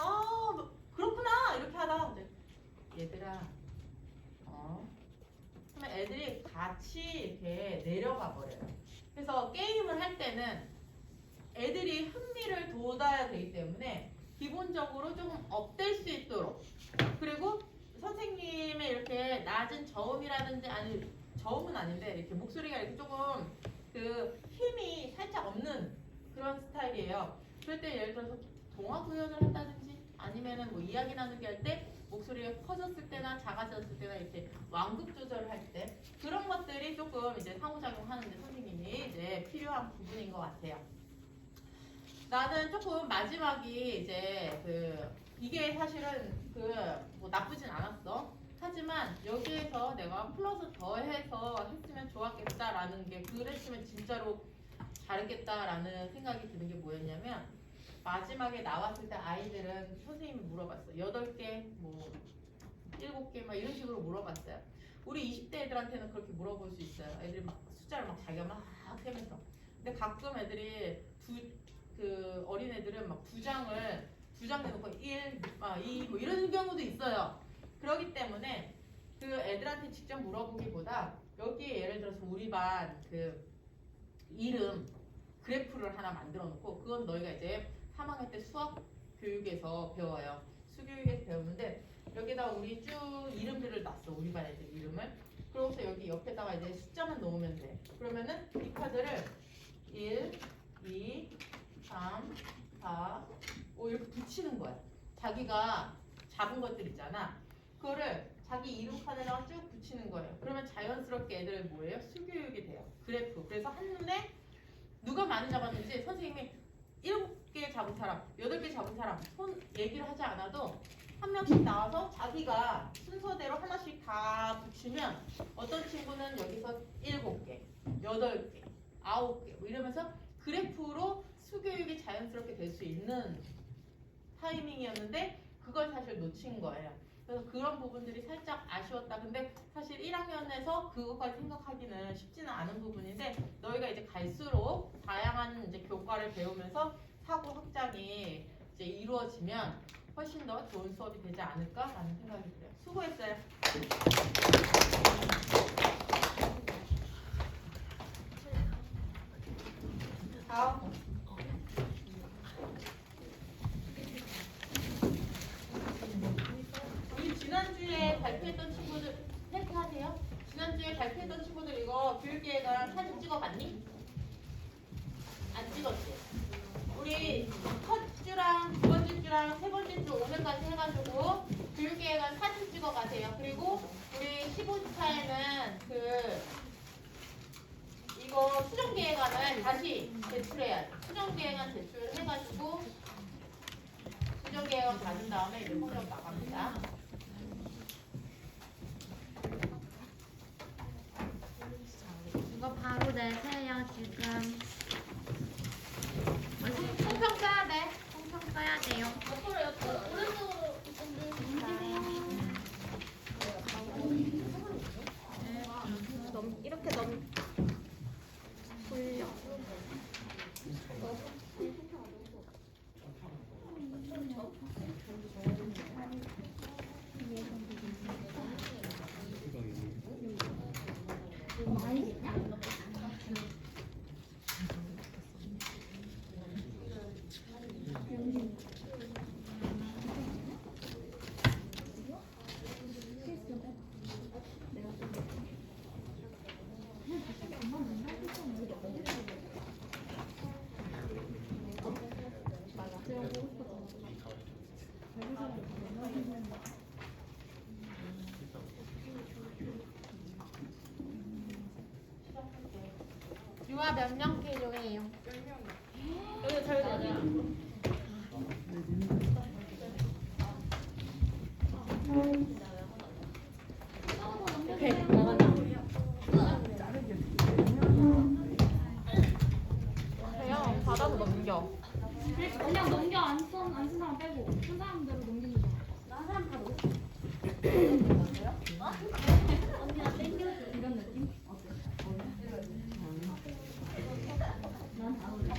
그렇구나 이렇게 하다가 이제 얘들아 그러면 애들이 같이 이렇게 내려가 버려요. 그래서 게임을 할 때는 애들이 흥미를 돋아야 되기 때문에 기본적으로 조금 업될 수 있도록 그리고 선생님의 이렇게 낮은 저음이라든지 아니 저음은 아닌데 이렇게 목소리가 이렇게 조금 그 힘이 살짝 없는 그런 스타일이에요. 그럴 때 예를 들어서 동화 구연을 한다든지 아니면은 뭐 이야기 나누기 할 때 목소리가 커졌을 때나 작아졌을 때나 이렇게 완급 조절을 할 때 그런 것들이 조금 이제 상호작용하는데 선생님이 이제 필요한 부분인 것 같아요. 나는 조금 마지막이 이제 이게 사실은 뭐 나쁘진 않았어. 하지만 여기에서 내가 플러스 더해서 했으면 좋았겠다라는 게 그랬으면 진짜로 잘했겠다라는 생각이 드는 게 뭐였냐면 마지막에 나왔을 때 아이들은 선생님이 물어봤어. 8개, 뭐 7개 막 이런 식으로 물어봤어요. 우리 20대 애들한테는 그렇게 물어볼 수 있어요. 애들이 막 숫자를 막 자기가 막 세면서. 근데 가끔 애들이 어린 애들은 막 2장 내놓고 1, 2 뭐 이런 경우도 있어요. 그렇기 때문에 그 애들한테 직접 물어보기보다 여기에 예를 들어서 우리 반 이름 그래프를 하나 만들어 놓고 그건 너희가 이제 3학년 때 수학 교육에서 배워요. 수교육에서 배우는데 여기다 우리 쭉 이름들을 놨어. 우리 반 애들 이름을. 그러고서 여기 옆에다가 이제 숫자만 놓으면 돼. 그러면은 이 카드를 1, 2, 3, 4, 5 이렇게 붙이는 거야. 자기가 잡은 것들 있잖아. 그거를 자기 이름 카드에다가 쭉 붙이는 거예요. 그러면 자연스럽게 애들 뭐예요? 수교육이 돼요. 그래프. 그래서 한눈에 누가 많이 잡았는지 선생님이 7개 잡은 사람, 8개 잡은 사람 손 얘기를 하지 않아도 한 명씩 나와서 자기가 순서대로 하나씩 다 붙이면 어떤 친구는 여기서 7개, 8개, 9개 뭐 이러면서 그래프로 수교육이 자연스럽게 될 수 있는 타이밍이었는데 그걸 사실 놓친 거예요. 그래서 그런 부분들이 살짝 아쉬웠다. 근데 사실 1학년에서 그것까지 생각하기는 쉽지는 않은 부분인데 너희가 이제 갈수록 다양한 이제 교과를 배우면서 사고 확장이 이제 이루어지면 훨씬 더 좋은 수업이 되지 않을까라는 생각이 들어요. 수고했어요. 다음. 우리 지난주에 발표했던 친구들 셀프하세요? 지난주에 발표했던 친구들 이거 교육계획안 사진 찍어봤니? 안 찍었지? 우리 첫 주랑 두 번째 주랑 세 번째 주 오늘까지 해가지고 교육계획안 사진 찍어가세요. 그리고 우리 15주차에는 이거 수정계획안을 다시 제출해야 돼. 수정계획안 제출해가지고 수정계획안 받은 다음에 이제 성적 나갑니다. 이거 바로 내세요 지금. 통평 써야 돼. 통평 써야 돼요. 옆으로 오른쪽으로 이렇게 넘 돌려. 유아 몇 명 필요해요? 여기 잘 되냐? 그냥 받아서 넘겨. 그냥 넘겨 안 쓴 사람 빼고 쓴 사람대로 넘기는 거야. 한 사람 다 넣어? 언니가 땡겨줘. 이런 느낌? 어때? 난다 올려.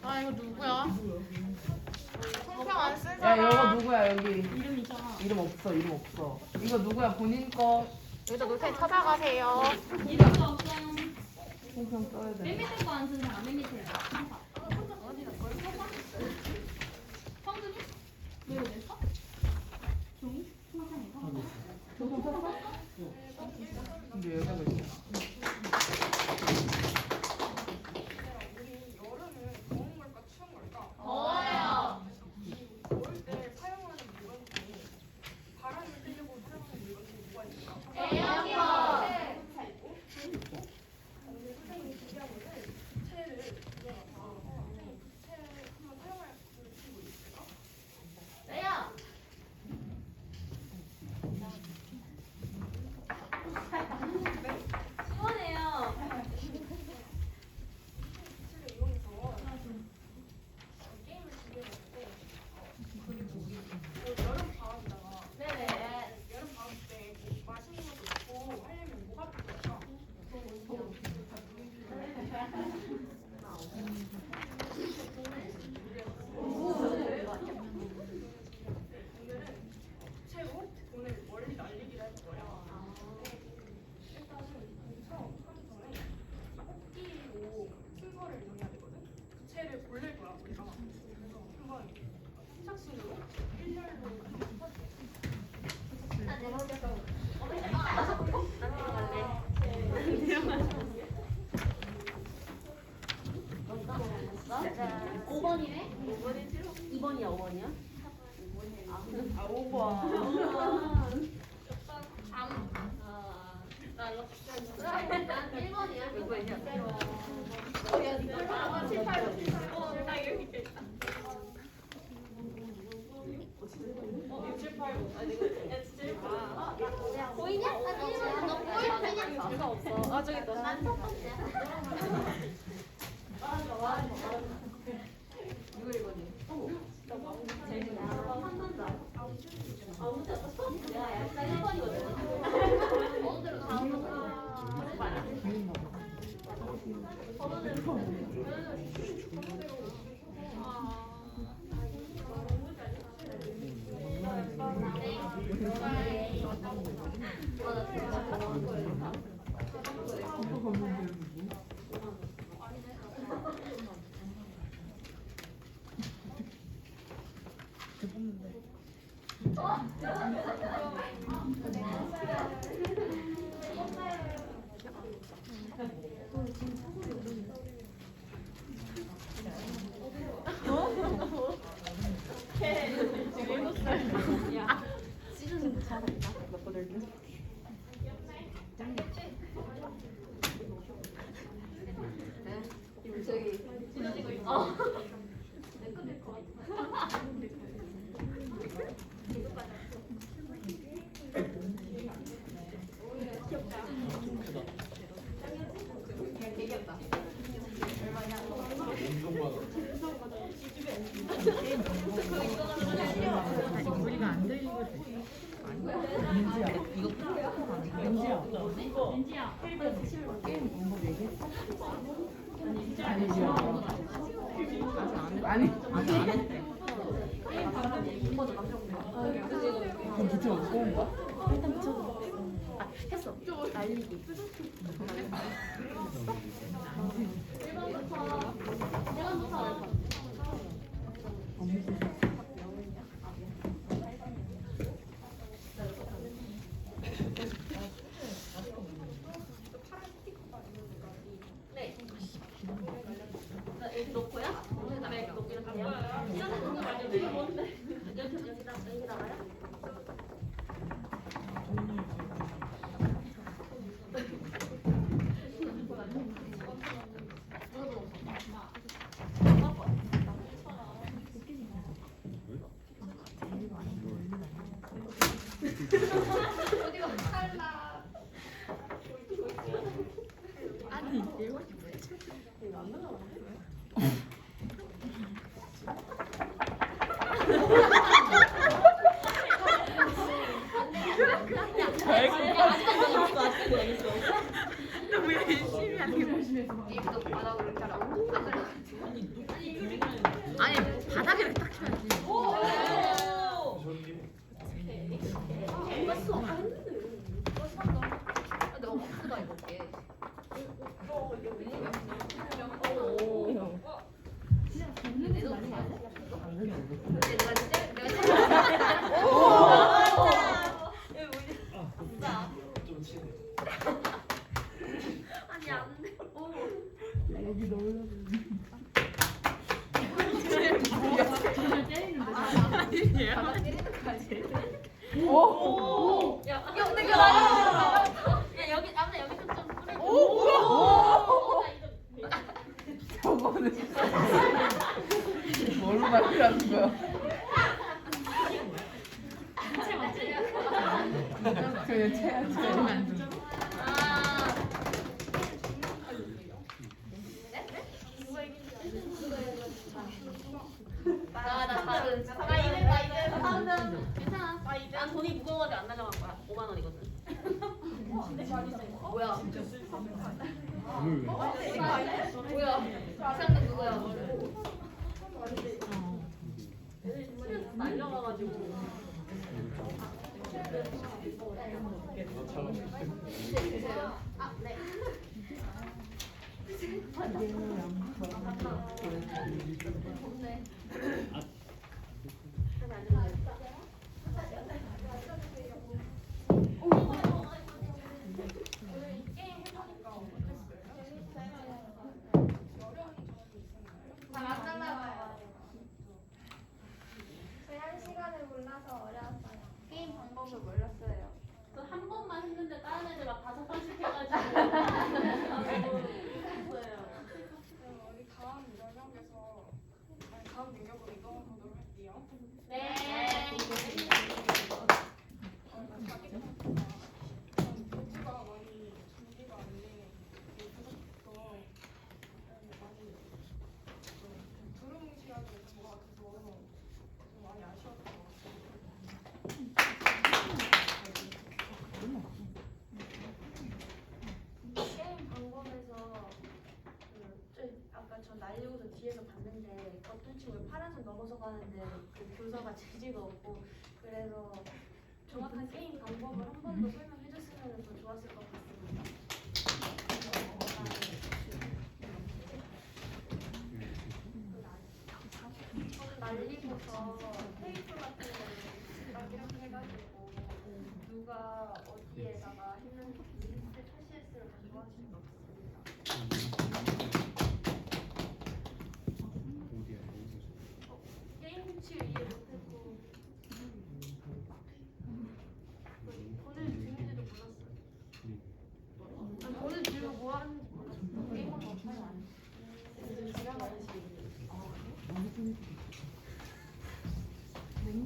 아 이거 누구야? 통평 안 쓴 야 사람. 이거 누구야 여기? 이름 있잖아. 이름 없어 이름 없어. 이거 누구야 본인 거? 여기다 놓을 테니 찾아가세요. 이름도 없어요. 통평 써야 맨 돼. 밑에 거 안 쓴 사람, 맨 밑에 거. 성준이? 너 이거 냈어? 종이? 통장이가? 통평 썼어? 근데 여자가 있어. 2번이 싫어. 2번이야 5번이야? 아 5번. 난 1번이야. 몇 번이야? 아, 7, 8, 7, 8. 나 이렇게 있다. 6, 7, 8. 아 내가 야 진짜 1번. 보이냐? 난 1번. 너 보이냐? 제가 없어. 아 저기 있다. 난첫 번째야. 누구 1번이야? 나 1번이거든. 어느 대로 다 오는 거야? 우리가 안 들리고 민지야 이거 민지야 게임 방법 얘기했어? 아니 아직 안 했대. 그럼 붙여놓고 온 거야? 네. 여기 놓고요. 그다음에 여기 놓고 이렇게 해요. 여기다가요. 어디가 탈락. 아니 이거 너무 열심히 하는 거. 이거 바닥으로 이렇게 하라고? 아니 바닥에를 딱 쳐야지. 엠버스 없는데. 너무 크다 이거. 좀 치네. 아니 안 돼. 여기 넣으려고. 오. 야, 근데 이거 야, 여기 아무나 여기 좀 뿌려. 오 뭐야? 오. 저거는 뭘로 만들라는 거야? 그냥 채야지. 아. 나 이제 다음 괜찮아. 난 돈이 무거워가지고 안 날라간 거야. 5만 원이거든. 뭐야? 뭐야? 이상한 누구야? 날려가가지고. 아, 네. 네. 몰라서 어려웠어요. 게임 방법을 몰랐어요. 저 한 번만 했는데 다른 애들 막 5번씩 해가지고 했어요. 우리 다음 영역에서 다음 영역으로 이동하도록 할게요. 네. 복지가 많이 준비가 안 돼. 그래서 많이 두루뭉 시간이 있는 것 같아서 좀 많이 아쉬웠던 것 같아요. 게임 방법에서 아까 저 날리고서 뒤에서 봤는데 어떤 친구가 파란색 넘어서 가는데 그 교사가 재지가 없고 그래서 정확한 게임 방법을 한 번 더 설명해 줬으면 더 좋았을 것 같습니다. 저는 날리고서 테이프 같은 거를 딱 이렇게 해가지고 누가 어디에다가 했는지 리스트 표시했으면 더 좋았을 것 같습니다. 게임 규칙 이해 못했고 돈을 주는지도 몰랐어요. 돈을 주고 뭐 하는지 몰랐어요. 게임은 없어요.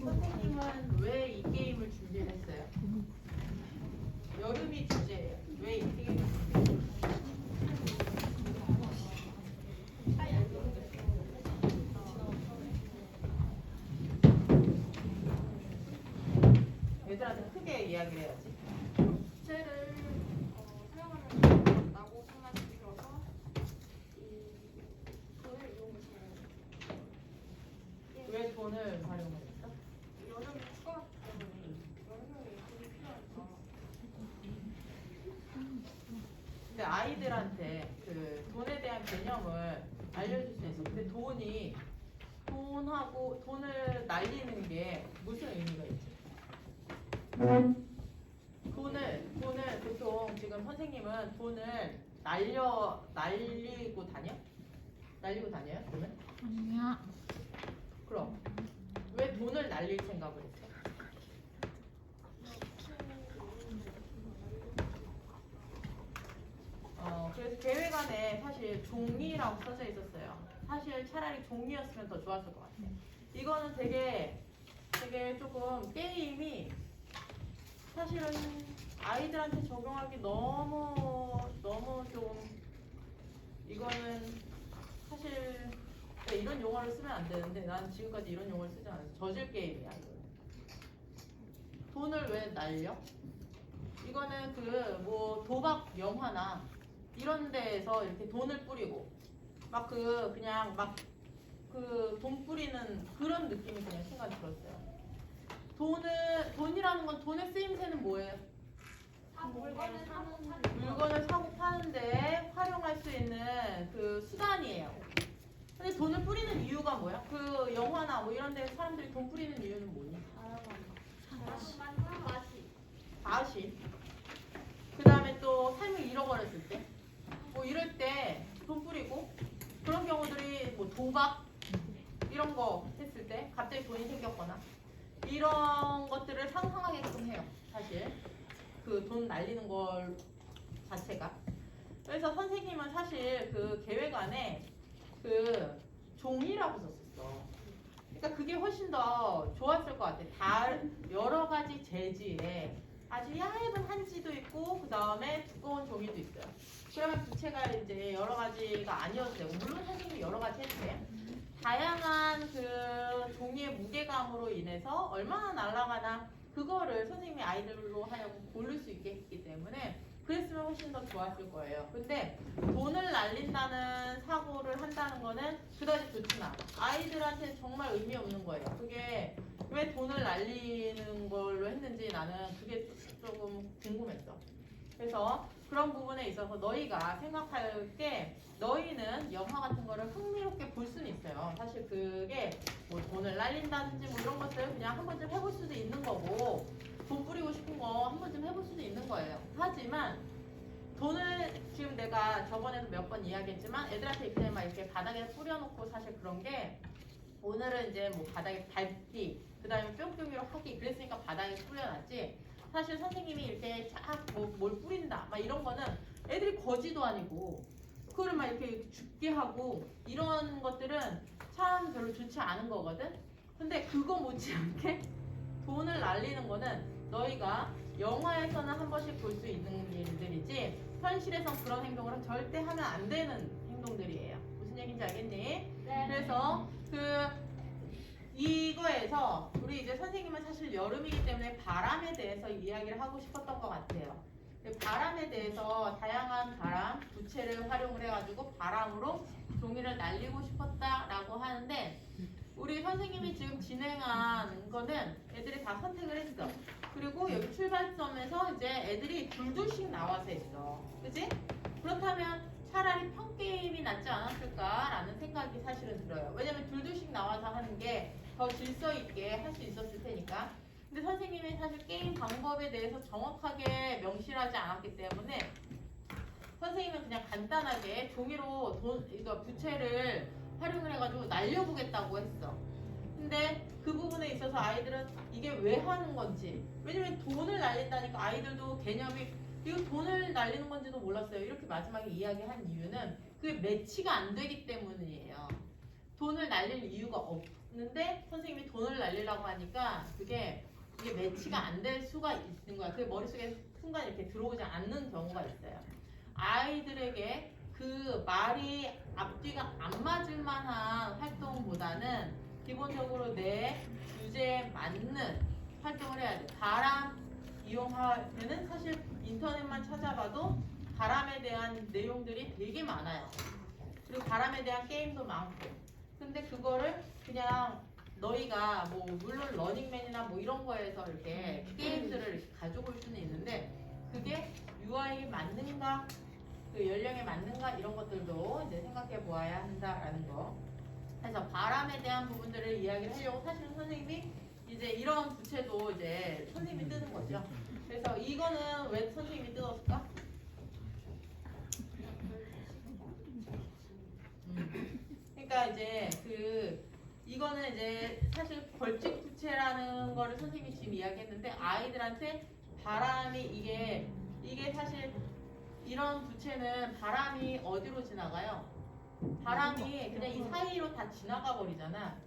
선생님은 왜 이 게임을 준비했어요? 여름이 주제예요. 왜 이 게임을 준비했어요? 얘들한테 크게 이야기를 해야지. 부채를 사용하는 나고 생각이 들어서 이 돈을 이용해서 왜 돈을 활용했어? 여름에 휴가 때문에 여름에 돈이 필요하니까 근데 아이들한테 그 돈에 대한 개념을 알려줄 수 있어. 근데 돈을 날리는 게 무슨 의미가 있지? 돈을 보통 지금 선생님은 돈을 날리고 다녀? 날리고 다녀요? 돈을? 아니야. 그럼 왜 돈을 날릴 생각을 했어? 그래서 계획안에 사실 종이라고 써져 있었어요. 사실 차라리 종이였으면 더 좋았을 것 같아. 이거는 되게 조금 게임이 사실은 아이들한테 적용하기 너무 좀 이거는 사실 이런 용어를 쓰면 안 되는데 난 지금까지 이런 용어를 쓰지 않았어. 저질 게임이야. 이거는. 돈을 왜 날려? 이거는 그 뭐 도박 영화나 이런 데에서 이렇게 돈을 뿌리고 막 그냥 막 그 돈 뿌리는 그런 느낌이 그냥 순간 들었어요. 돈이라는 건 돈의 쓰임새는 뭐예요? 물건을 사고 파는데 활용할 수 있는 그 수단이에요. 근데 돈을 뿌리는 이유가 뭐야? 그 영화나 뭐 이런 데 사람들이 돈 뿌리는 이유는 뭐니? 다시. 그 다음에 또 삶을 잃어버렸을 때, 뭐 이럴 때 돈 뿌리고 그런 경우들이 뭐 도박 이런 거 했을 때 갑자기 돈이 생겼거나 이런 것들을 상상하게끔 해요. 사실 그 돈 날리는 걸 자체가. 그래서 선생님은 사실 그 계획안에 그 종이라고 썼었어. 그러니까 그게 훨씬 더 좋았을 것 같아. 여러 가지 재질의 아주 얇은 한지도 있고 그 다음에 두꺼운 종이도 있어요. 그러면 부채가 이제 여러 가지가 아니어도 되고 물론 선생님이 여러 가지 해도 돼요. 다양한 그 종이의 무게감으로 인해서 얼마나 날아가나 그거를 선생님이 아이들로 하여금 고를 수 있게 했기 때문에 그랬으면 훨씬 더 좋았을 거예요. 근데 돈을 날린다는 사고를 한다는 거는 그다지 좋지는 않아. 아이들한테 정말 의미 없는 거예요. 그게 왜 돈을 날리는 걸로 했는지 나는 그게 조금 궁금했어. 그래서 그런 부분에 있어서 너희가 생각할 게 너희는 영화 같은 거를 흥미롭게 볼 수는 있어요. 사실 그게 뭐 돈을 날린다든지 뭐 이런 것들 그냥 한 번쯤 해볼 수도 있는 거고 돈 뿌리고 싶은 거 한 번쯤 해볼 수도 있는 거예요. 하지만 돈을 지금 내가 저번에도 몇 번 이야기했지만 애들한테 이렇게 막 이렇게 바닥에 뿌려놓고 사실 그런 게 오늘은 이제 뭐 바닥에 밟기, 그 다음에 뿅뿅이로 하기, 그랬으니까 바닥에 뿌려놨지. 사실 선생님이 이렇게 뭘 뿌린다, 막 이런 거는 애들이 거지도 아니고, 그거를 막 이렇게 죽게 하고, 이런 것들은 참 별로 좋지 않은 거거든? 근데 그거 못지않게 돈을 날리는 거는 너희가 영화에서는 한 번씩 볼 수 있는 일들이지, 현실에선 그런 행동을 절대 하면 안 되는 행동들이에요. 무슨 얘기인지 알겠니? 네. 그래서 이거에서 우리 이제 선생님은 사실 여름이기 때문에 바람에 대해서 이야기를 하고 싶었던 것 같아요. 바람에 대해서 다양한 바람, 부채를 활용을 해가지고 바람으로 종이를 날리고 싶었다라고 하는데, 우리 선생님이 지금 진행한 거는 애들이 다 선택을 했어. 그리고 여기 출발점에서 이제 애들이 둘둘씩 나와서 했어. 그치? 그렇다면 차라리 평게임이 낫지 않았을까라는 생각이 사실은 들어요. 왜냐면 둘둘씩 나와서 하는 게 더 질서 있게 할 수 있었을 테니까. 근데 선생님이 사실 게임 방법에 대해서 정확하게 명시하지 않았기 때문에 선생님은 그냥 간단하게 종이로 그러니까 부채를 활용을 해가지고 날려보겠다고 했어. 근데 그 부분에 있어서 아이들은 이게 왜 하는 건지, 왜냐면 돈을 날린다니까 아이들도 개념이 이거 돈을 날리는 건지도 몰랐어요. 이렇게 마지막에 이야기한 이유는 그게 매치가 안 되기 때문이에요. 돈을 날릴 이유가 없는데 선생님이 돈을 날리려고 하니까 이게 매치가 안 될 수가 있는 거야. 그게 머릿속에 순간 이렇게 들어오지 않는 경우가 있어요. 아이들에게 그 말이 앞뒤가 안 맞을 만한 활동보다는 기본적으로 내 주제에 맞는 활동을 해야 돼. 바람 이용하면은 사실 인터넷만 찾아봐도 바람에 대한 내용들이 되게 많아요. 그리고 바람에 대한 게임도 많고. 근데 그거를 그냥 너희가 뭐 물론 러닝맨이나 뭐 이런 거에서 이렇게 게임들을 이렇게 가지고 올 수는 있는데 그게 유아에게 맞는가, 그 연령에 맞는가 이런 것들도 이제 생각해 보아야 한다라는 거. 그래서 바람에 대한 부분들을 이야기를 하려고 사실은 선생님이 이제 이런 부채도 이제 선생님이 뜨는 거죠. 그래서 이거는 왜 선생님이 뜯었을까? 그러니까 이제 이거는 이제 사실 벌집 부채라는 거를 선생님이 지금 이야기했는데 아이들한테 바람이 이게 사실 이런 부채는 바람이 어디로 지나가요? 바람이 그냥 이 사이로 다 지나가 버리잖아.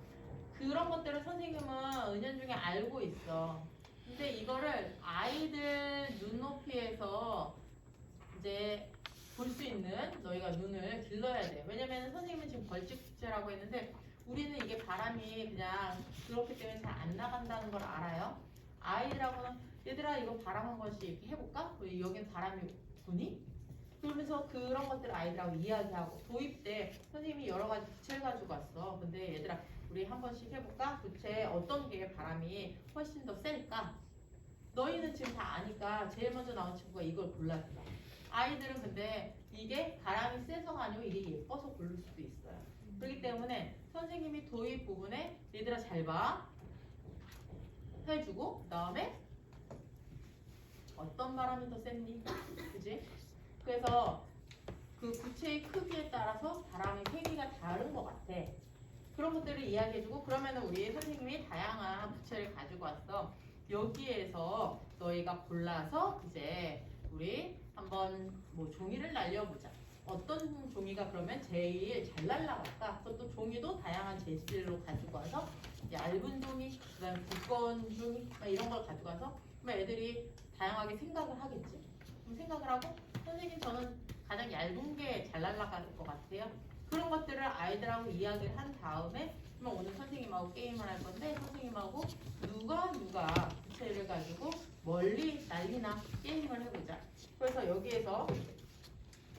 그런 것들을 선생님은 은연중에 알고 있어. 근데 이거를 아이들 눈높이에서 이제 볼 수 있는 너희가 눈을 길러야 돼. 왜냐면 선생님은 지금 벌집 부채라고 했는데 우리는 이게 바람이 그냥 그렇기 때문에 잘 안 나간다는 걸 알아요. 아이들하고는 얘들아 이거 바람 한 번씩 이렇게 해볼까? 여긴 바람이 부니? 그러면서 그런 것들을 아이들하고 이야기하고 도입 때 선생님이 여러 가지 부채를 가지고 왔어. 근데 얘들아 우리 한 번씩 해볼까? 부채 어떤 게 바람이 훨씬 더 셀까? 너희는 지금 다 아니까 제일 먼저 나온 친구가 이걸 골랐어. 아이들은 근데 이게 바람이 세서가 아니고 이게 예뻐서 고를 수도 있어요. 그렇기 때문에 선생님이 도입 부분에 얘들아 잘 봐 해주고 그 다음에 어떤 바람이 더 셌니? 그지? 그래서 그 부채의 크기에 따라서 바람의 세기가 다른 것 같아. 그런 것들을 이야기해주고 그러면 우리 선생님이 다양한 부채를 가지고 왔어. 여기에서 너희가 골라서 이제 우리 한번 뭐 종이를 날려보자. 어떤 종이가 그러면 제일 잘 날라갈까? 그것도 종이도 다양한 재질로 가지고 와서 얇은 종이, 그다음에 두꺼운 종이 이런 걸 가지고 와서 그러면 애들이 다양하게 생각을 하겠지. 그럼 생각을 하고 선생님 저는 가장 얇은 게 잘 날아갈 것 같아요. 그런 것들을 아이들하고 이야기를 한 다음에 그러면 오늘 선생님하고 게임을 할 건데 선생님하고 누가 부채를 가지고 멀리 날리나 게임을 해보자. 그래서 여기에서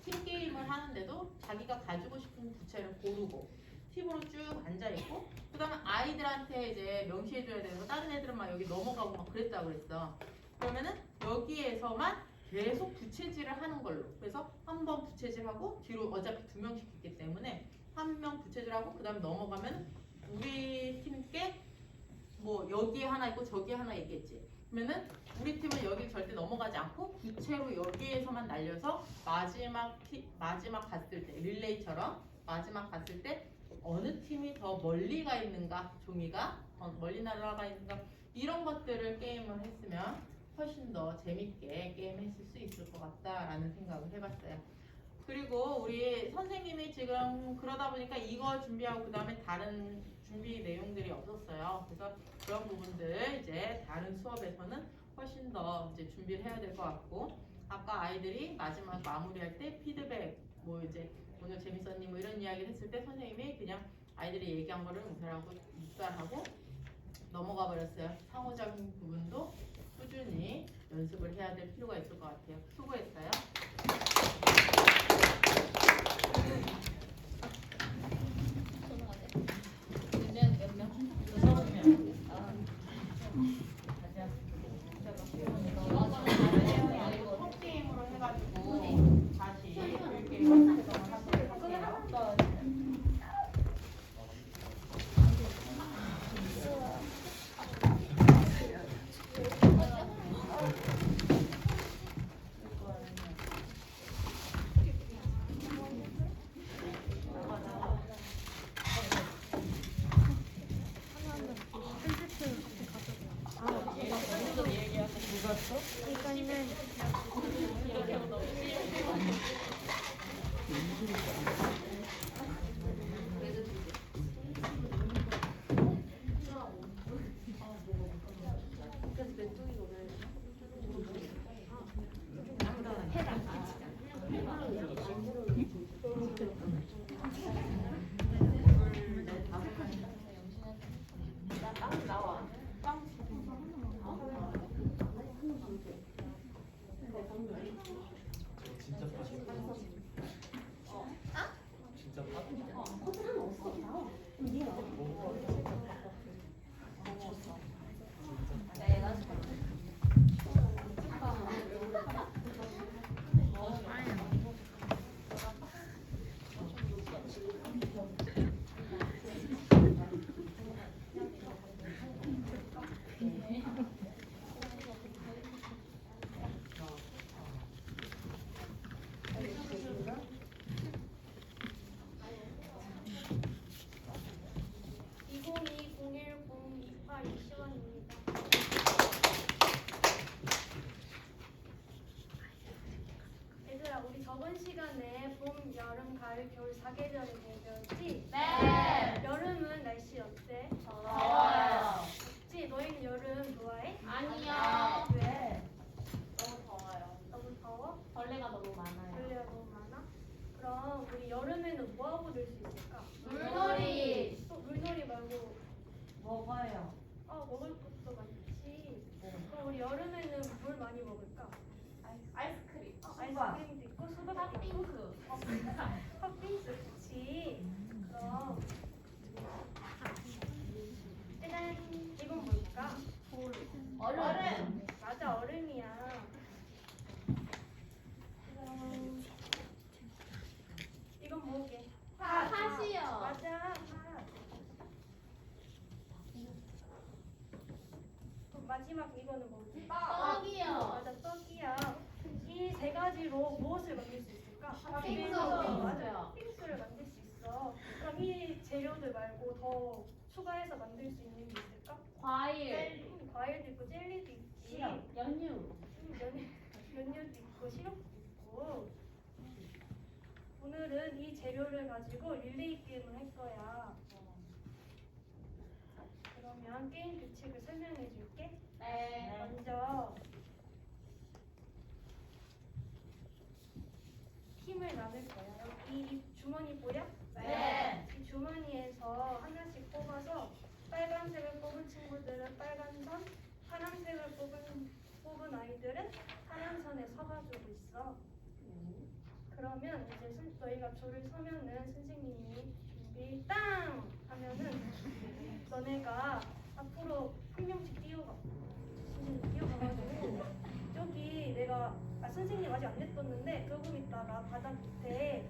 팀 게임을 하는데도 자기가 가지고 싶은 부채를 고르고 팀으로 쭉 앉아있고 그 다음에 아이들한테 이제 명시해줘야 되는 거 다른 애들은 막 여기 넘어가고 막 그랬다 그랬어. 그러면은 여기에서만 계속 부채질을 하는 걸로. 그래서 한 번 부채질하고 뒤로 어차피 2명씩 있기 때문에 한 명 부채질하고 그 다음에 넘어가면 우리 팀께 뭐 여기에 하나 있고 저기에 하나 있겠지. 그러면은 우리 팀은 여기 절대 넘어가지 않고 부채로 여기에서만 날려서 마지막 갔을 때 릴레이처럼 마지막 갔을 때 어느 팀이 더 멀리 가 있는가, 종이가 더 멀리 날아가 있는가, 이런 것들을 게임을 했으면 훨씬 더 재밌게 게임했을 수 있을 것 같다라는 생각을 해봤어요. 그리고 우리 선생님이 지금 그러다 보니까 이거 준비하고 그 다음에 다른 준비 내용들이 없었어요. 그래서 그런 부분들 이제 다른 수업에서는 훨씬 더 이제 준비를 해야 될 것 같고, 아까 아이들이 마지막 마무리할 때 피드백 뭐 이제 오늘 재밌었니 뭐 이런 이야기를 했을 때 선생님이 그냥 아이들이 얘기한 거를 묵살하고 넘어가 버렸어요. 상호작용 부분도 꾸준히 연습을 해야 될 필요가 있을 것 같아요. 수고했어요. 게임으로 해가지고 다시 이렇게 구성을 하도록 할게요. 얘들아, 우리 저번 시간에 봄, 여름, 가을, 겨울 4계절에 대해 배웠지? 네. 여름은 날씨 어때? 더워요. 덥지? 너희는 여름 좋아해? 아니요. 왜? 너무 더워요. 너무 더워? 벌레가 너무 많아요. 벌레가 너무 많아? 그럼 우리 여름에는 뭐하고 놀 수 있을까? 물놀이. 또 물놀이 말고 먹어요. 먹을 것도 많지. 그럼 우리 여름에는 뭘 많이 먹을까? 아이스크림. 아이스크림도 있고 수박도 있고 팥빙수 좋지. 그럼 짜잔, 이건 뭘까? 얼음. 맞아, 얼음이야. 그럼 이건 뭐게? 팥이요. 맞아, 팥. 그럼 마지막 이거는 뭐지? 떡이요. 맞아, 떡이야. 이 세 가지로 무엇을 만들 수 있을까? 팥빙수. 맞아, 팥빙수를 만들 수 있어. 그럼 이 재료들 말고 더 추가해서 만들 수 있는 게 있을까? 과일. 과일도 있고 젤리도 있지. 시럽. 연유. 연유도 있고 시럽도 있고. 오늘은 이 재료를 가지고 릴레이 게임을 할 거야. 그러면 게임 규칙을 설명해 줄게. 네. 먼저 팀을 나눌 거야. 여기 이 주머니 보여? 네. 이 주머니에서 하나씩 뽑아서 빨간색을 뽑은 친구들은 빨간 선, 파란색을 뽑은 아이들은 파란 선에 서가지고 있어. 그러면 이제 너희가 줄을 서면은 선생님이 준비 땅 하면은 너네가 앞으로 한 명씩 뛰어가. 선생님 뛰어가가지고 여기 내가 선생님 아직 안 냈었는데 조금 있다가 바닥 밑에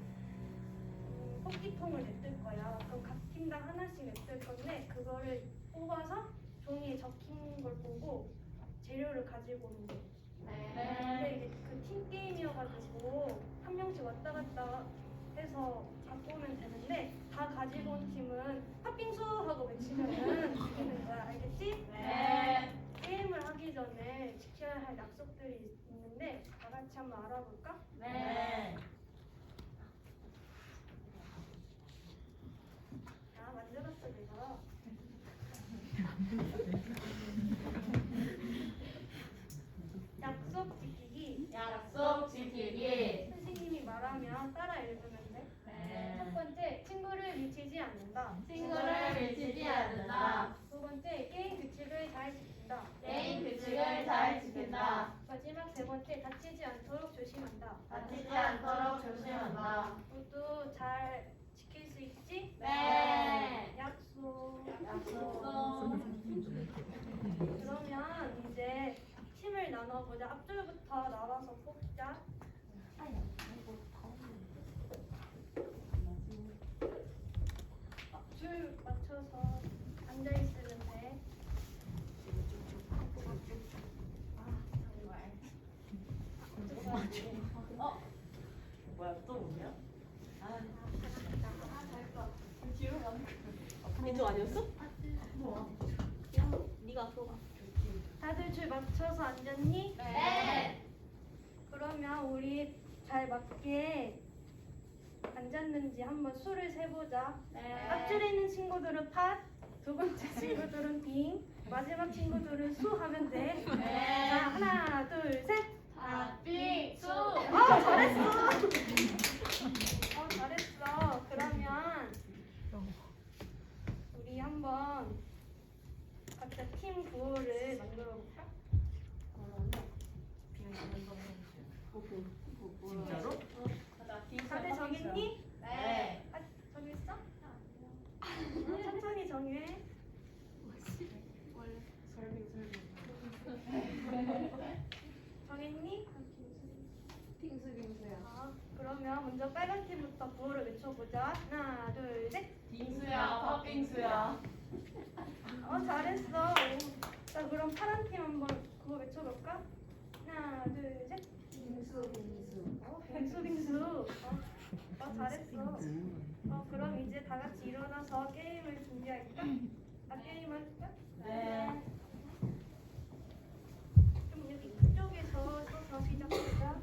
뽑기통을 냈을 거야. 그럼 각 팀당 하나씩 냈을 건데 그거를 뽑아서 종이에 적힌 걸 보고 재료를 가지고 오는 거. 근데 이게 그 팀 게임이어가지고 한 명씩 왔다 갔다 해서 갖고 오면 되는데 다 가지고 온 팀은 팥빙수 하고 외치면은 이기는 거야. 알겠지? 네. 게임을 하기 전에 지켜야 할 약속들이 있는데 다 같이 한번 알아볼까? 네. 아, 만들었어 내가. 약속 지키기. 약속 지키기. 선생님이 말하면 따라 읽으면 돼. 네. 첫 번째, 친구를 미치지 않는다. 친구를 밀치지 않는다. 두 번째, 게임 규칙을 잘 지킨다. 게임 규칙을 잘 지킨다. 마지막 세 번째, 다치지 않도록 조심한다. 다치지 않도록 조심한다. 모두 잘 지킬 수 있지? 네. 약속. 약속. 그러면 이제 팀을 나눠보자. 앞줄부터 나와서 뽑자. 줄 맞춰서 앉아 있으면 돼. 뭐야 또 오냐? 다들 줄 맞춰서 앉았니? 네. 그러면 우리 잘 맞게 앉았는지 한번 수를 세보자. 네. 앞줄에 있는 친구들은 팥, 두 번째 친구들은 빙, 마지막 친구들은 수 하면 돼. 네. 자, 하나, 둘, 셋. 팥빙수. 잘했어. 잘했어. 그러면 우리 한번 각자 팀 구호를 만들어 볼까? 진짜로? 다들 정했니? 네. 아, 정했어? 천천히 정해. 정했니? 그러면 먼저 빨간 팀부터 구호를 외쳐보자. 하나, 둘, 셋. 빙수야, 팥빙수야. 잘했어. 자, 그럼 파란 팀 한번 구호 외쳐볼까? 하나, 둘, 셋. 빙수, 빙수. 빙수. 잘했어. 그럼 이제 다 같이 일어나서 게임을 준비할까? 게임 할까? 네. 좀 여기 이쪽에서 서서 시작하자.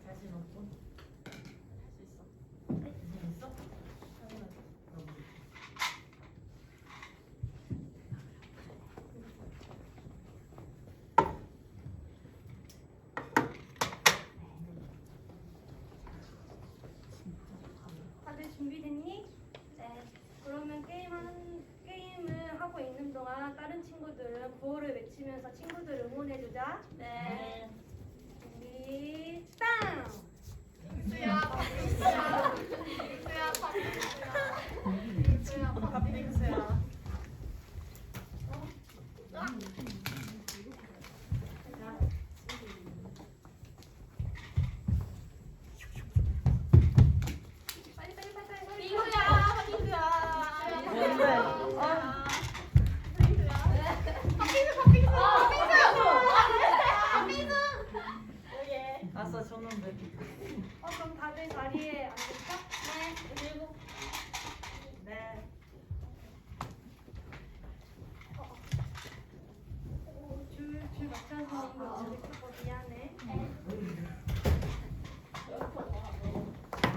자신 없고 할 수 있어. 자신 있어? 다들 준비됐니? 네. 그러면 게임을 하고 있는 동안 다른 친구들은 구호를 외치면서 친구들을 응원해주자. 네. 준비, 땅! 팥빙수야. 아싸 줬는데. 그럼 다들 자리에 앉을까? 네. 줄 맞춰서 미안해.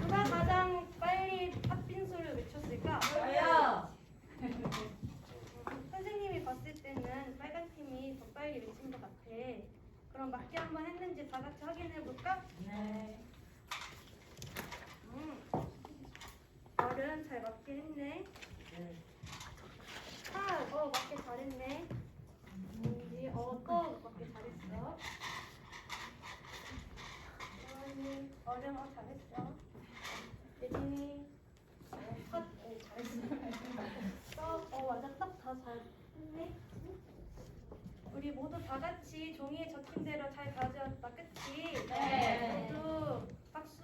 누가 가장 빨리 팥빙수를 외쳤을까? 저요. 선생님이 봤을 때는 빨간 팀이 더 빨리 외친 것 같아. 그럼 맞게 한번 했는지 다 같이 확인해 볼까? 네. 말은 잘 맞게 했네. 맞게 잘했네. 또 맞게 잘했어. 어른 잘했어. 예진이 잘했어. 완전 딱 다 잘했네. 우리 모두 다 같이 종이에 적힌 대로 잘 가져왔다, 그치? 네. 모두 박수.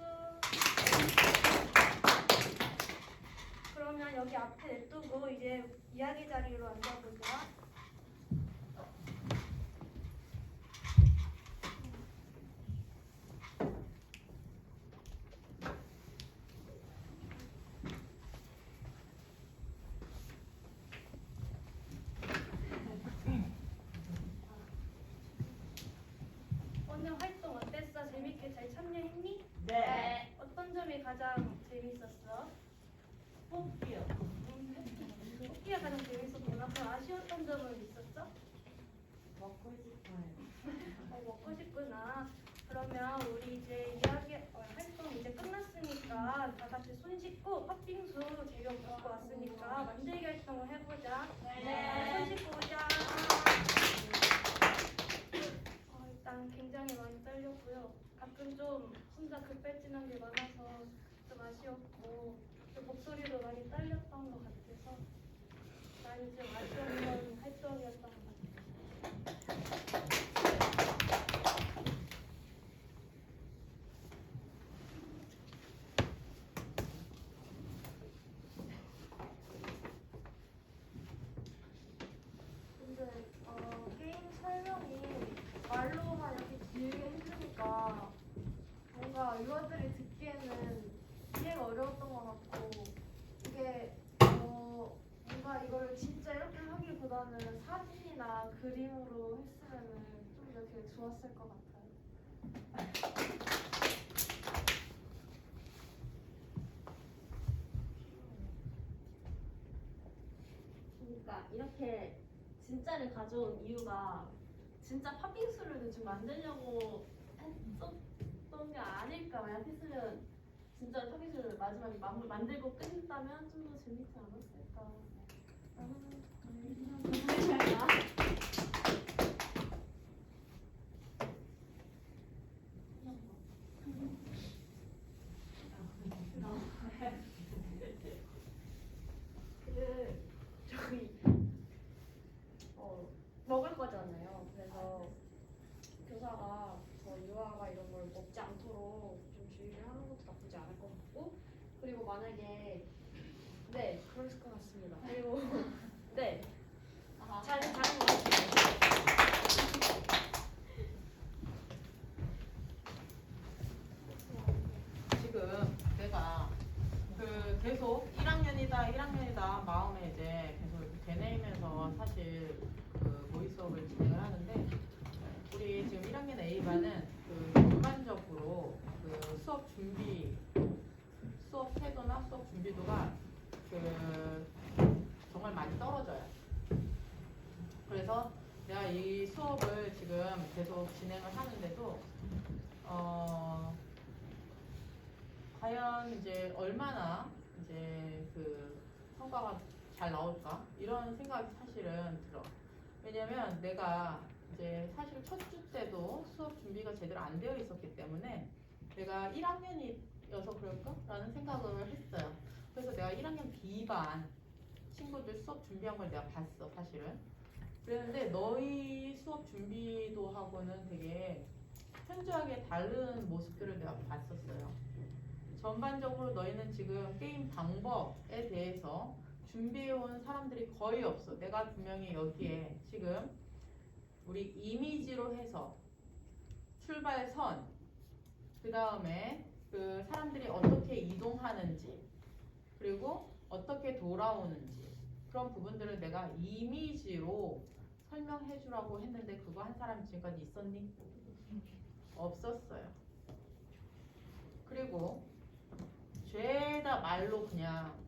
그러면 여기 앞에 냅두고 이제 이야기 이야기 자리로 앉아보세요. 오늘 활동 어땠어? 재밌게 잘 참여했니? 네. 어떤 점이 가장 재밌었어? 뽑기요. 뽑기가 가장 재밌었구나. 그럼 아쉬웠던 점은 있었어? 먹고 싶어요. 먹고 싶구나. 그러면 우리 이제 이야기 활동 이제 끝났으니까 다 같이 손 씻고 팥빙수 재료 갖고 왔으니까 만들기 활동을 해보자. 손 씻고 오자. 일단 굉장히 많이 떨렸고요. 가끔 좀 혼자 급발진한 게 많아서 좀 아쉬웠고 또 목소리도 많이 떨렸던 것 같아서 많이 좀 아쉬웠던 활동이었던 것 같아요. 근데 게임 설명이 말로만 이렇게 길게 해주니까 뭔가 유아들이 듣기에는 이해가 어려웠던 것 같고 이게 뭔가 이걸 진짜 이렇게 하기보다는 사진이나 그림으로 했으면은 좀 이렇게 좋았을 것 같아요. 그러니까 이렇게 진짜를 가져온 이유가 진짜 팥빙수를 대충 만들려고 했었던 게 아닐까. 만약 했으면 진짜 팥빙수를 마지막에 만들고 끝냈다면 좀 더 재밌지 않았을까. 저희 먹을 거잖아요. 그래서 교사가 유아가 이런 걸 먹지 않도록 좀 주의를 하는 것도 나쁘지 않을 것 같고, 그리고 만약에 네 그럴 것 같습니다. 그리고 네 잘한 것 같아요. 지금 내가 계속 1학년이다 마음에 이제 계속 이렇게 되뇌이면서 사실 모의 수업을 진행을 하는데, 우리 지금 1학년 A반은 전반적으로 수업 태도나 수업 준비도가 정말 많이 떨어져요. 그래서 내가 이 수업을 지금 계속 진행을 하는데도 과연 이제 얼마나 이제 성과가 잘 나올까 이런 생각이 사실은 들어. 왜냐면 내가 이제 사실 첫 주 때도 수업 준비가 제대로 안 되어 있었기 때문에 내가 1학년이어서 그럴까? 라는 생각을 했어요. 그래서 내가 1학년 B반 친구들 수업 준비한 걸 내가 봤어, 사실은. 그랬는데 너희 수업 준비도 하고는 되게 현저하게 다른 모습들을 내가 봤었어요. 전반적으로 너희는 지금 게임 방법에 대해서 준비해온 사람들이 거의 없어. 내가 분명히 여기에 지금 우리 이미지로 해서 출발선, 그 다음에 사람들이 어떻게 이동하는지, 그리고 어떻게 돌아오는지, 그런 부분들을 내가 이미지로 설명해 주라고 했는데 그거 한 사람 지금까지 있었니? 없었어요. 그리고 죄다 말로 그냥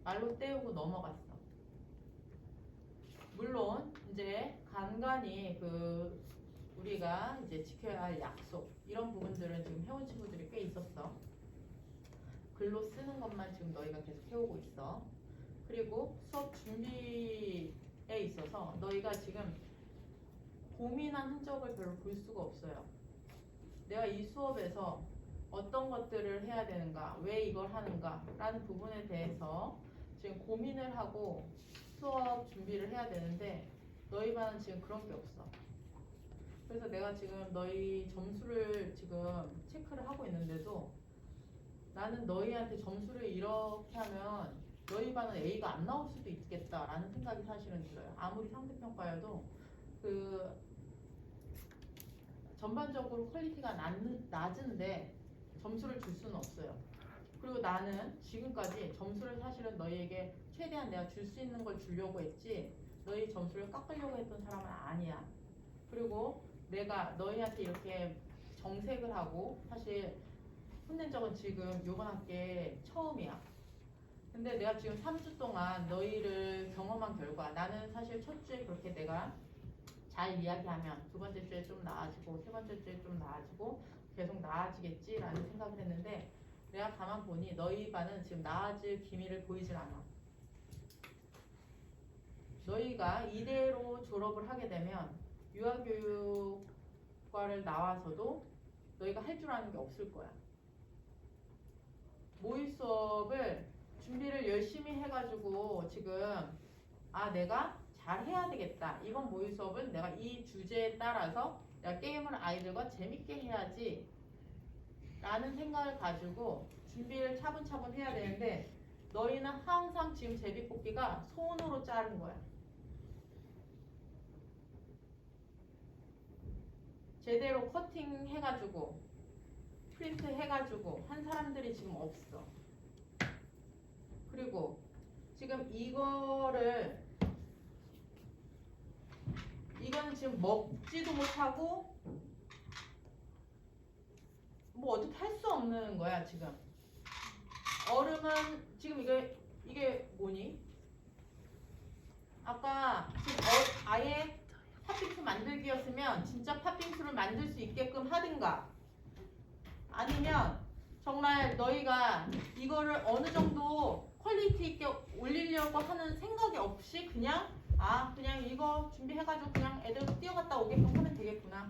말로 때우고 넘어갔어. 물론 이제 간간히 우리가 이제 지켜야 할 약속 이런 부분들은 지금 해온 친구들이 꽤 있었어. 글로 쓰는 것만 지금 너희가 계속 해오고 있어. 그리고 수업 준비에 있어서 너희가 지금 고민한 흔적을 별로 볼 수가 없어요. 내가 이 수업에서 어떤 것들을 해야 되는가, 왜 이걸 하는가 라는 부분에 대해서 지금 고민을 하고 수업 준비를 해야 되는데 너희 반은 지금 그런 게 없어. 그래서 내가 지금 너희 점수를 지금 체크를 하고 있는데도 나는 너희한테 점수를 이렇게 하면 너희 반은 A가 안 나올 수도 있겠다라는 생각이 사실은 들어요. 아무리 상대평가여도 그 전반적으로 퀄리티가 낮은데 점수를 줄 수는 없어요. 그리고 나는 지금까지 점수를 사실은 너희에게 최대한 내가 줄 수 있는 걸 주려고 했지 너희 점수를 깎으려고 했던 사람은 아니야. 그리고 내가 너희한테 이렇게 정색을 하고 사실 혼낸 적은 지금 요번 학기에 처음이야. 근데 내가 지금 3주 동안 너희를 경험한 결과 나는 사실 첫 주에 그렇게 내가 잘 이야기하면 두 번째 주에 좀 나아지고 세 번째 주에 좀 나아지고 계속 나아지겠지라는 생각을 했는데 내가 가만 보니 너희 반은 지금 나아질 기미를 보이질 않아. 너희가 이대로 졸업을 하게 되면 유아교육과를 나와서도 너희가 할 줄 아는 게 없을 거야. 모의 수업을 준비를 열심히 해가지고 지금 내가 잘 해야 되겠다. 이번 모의 수업은 내가 이 주제에 따라서 내가 게임을 아이들과 재밌게 해야지 라는 생각을 가지고 준비를 차분차분 해야 되는데 너희는 항상 지금 제비뽑기가 손으로 자른 거야. 제대로 커팅 해가지고 프린트 해가지고 한 사람들이 지금 없어. 그리고 지금 이거는 지금 먹지도 못하고 뭐 어떻게 할 수 없는 거야 지금. 얼음은 지금 이게 뭐니? 아까 지금 아예 팥빙수 만들기였으면 진짜 팥빙수를 만들 수 있게끔 하든가 아니면 정말 너희가 이거를 어느 정도 퀄리티 있게 올리려고 하는 생각이 없이 그냥 이거 준비해가지고 그냥 애들 뛰어갔다 오게끔 하면 되겠구나.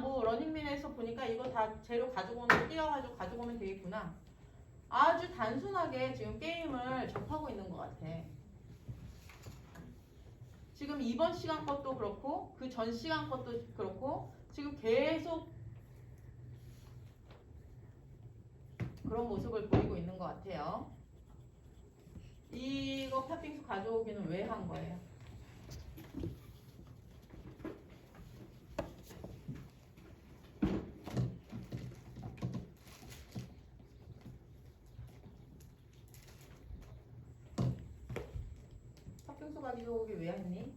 뭐 러닝맨에서 보니까 이거 다 재료 가지고 오면 뛰어가지고 가지고 오면 되겠구나. 아주 단순하게 지금 게임을 접하고 있는 것 같아. 지금 이번 시간 것도 그렇고 그 전 시간 것도 그렇고 지금 계속 그런 모습을 보이고 있는 것 같아요. 이거 팥빙수 가져오기는 왜 한 거예요? 팥빙수 가져오기 왜 했니?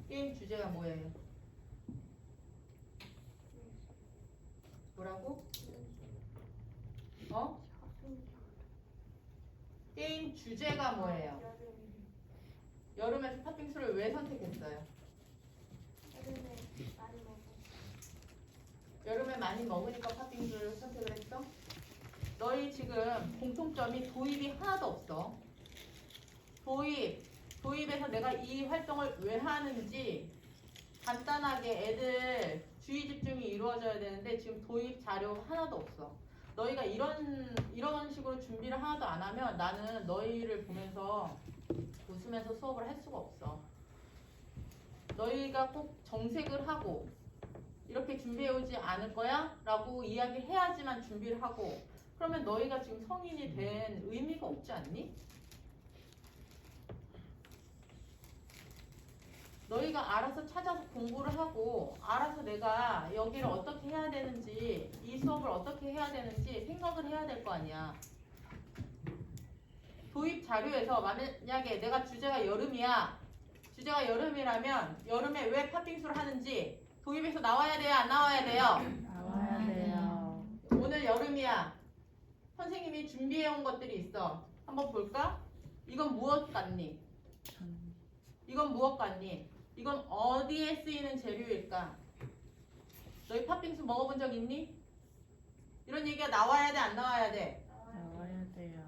게임 주제가 뭐예요? 뭐라고? 게임 주제가 뭐예요? 여름에서 팥빙수를 왜 선택했어요? 여름에 많이 먹으니까 팥빙수를 선택을 했어? 너희 지금 공통점이 도입이 하나도 없어. 도입에서 내가 이 활동을 왜 하는지 간단하게 애들 주의 집중이 이루어져야 되는데 지금 도입 자료 하나도 없어. 너희가 이런 식으로 준비를 하나도 안 하면 나는 너희를 보면서 웃으면서 수업을 할 수가 없어. 너희가 꼭 정색을 하고 이렇게 준비해 오지 않을 거야? 라고 이야기해야지만 준비를 하고 그러면 너희가 지금 성인이 된 의미가 없지 않니? 너희가 알아서 찾아서 공부를 하고 알아서 내가 여기를 어떻게 해야 되는지 이 수업을 어떻게 해야 되는지 생각을 해야 될 거 아니야. 도입 자료에서 만약에 내가 주제가 여름이야. 주제가 여름이라면 여름에 왜 팥빙수를 하는지 도입에서 나와야 돼요? 안 나와야 돼요? 나와야 돼요. 오늘 여름이야. 선생님이 준비해온 것들이 있어. 한번 볼까? 이건 무엇 같니? 이건 무엇 같니? 이건 어디에 쓰이는 재료일까? 너희 팥빙수 먹어본 적 있니? 이런 얘기가 나와야 돼? 안 나와야 돼? 나와야 돼요.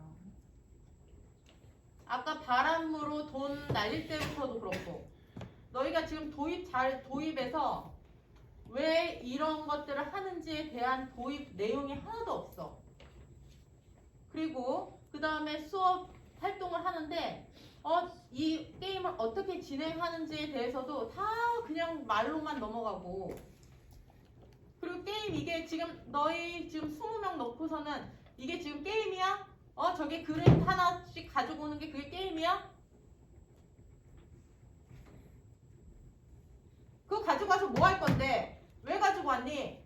아까 바람으로 돈 날릴 때부터도 그렇고 너희가 지금 도입에서 왜 이런 것들을 하는지에 대한 도입 내용이 하나도 없어. 그리고 그 다음에 수업 활동을 하는데 이 게임을 어떻게 진행하는지에 대해서도 다 그냥 말로만 넘어가고 그리고 게임 이게 지금 너희 지금 20명 놓고서는 이게 지금 게임이야? 저게 그림 하나씩 가지고 오는 게 그게 게임이야? 그거 가지고 와서 뭐 할 건데? 왜 가지고 왔니?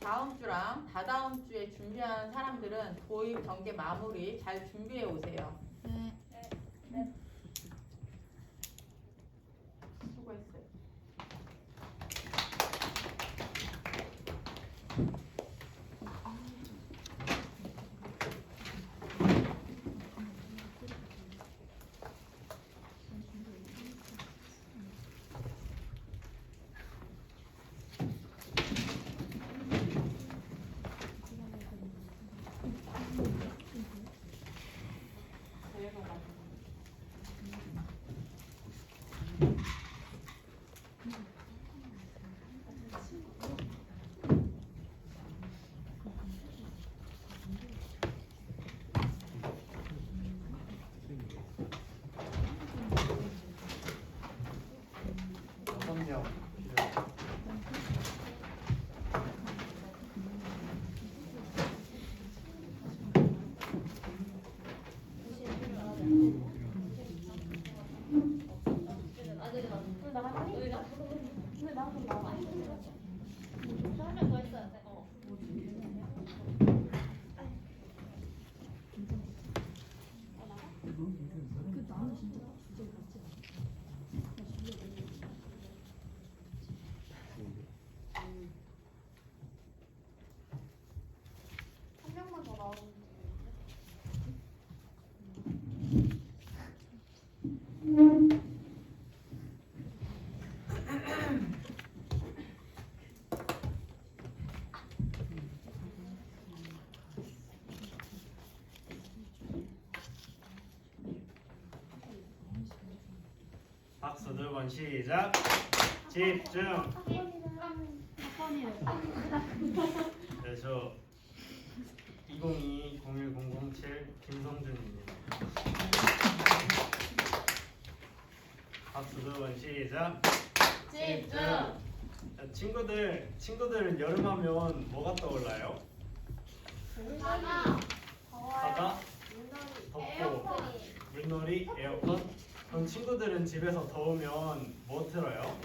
다음 주랑 다다음 주에 준비하는 사람들은 도입 전개 마무리 잘 준비해 오세요. 수고했어요. 여섯 명. 한명더 있어야 돼. 한 명만 더 나오면 돼. 박수 두 번 시작. 집중. 네, 저 2022-01007 김성준입니다. 박수 두 번 시작. 집중. 자, 친구들은 여름하면 뭐가 떠올라요? 바다, 덥고, 물놀이, 에어컨. 그럼 친구들은 집에서 더우면 뭐 틀어요?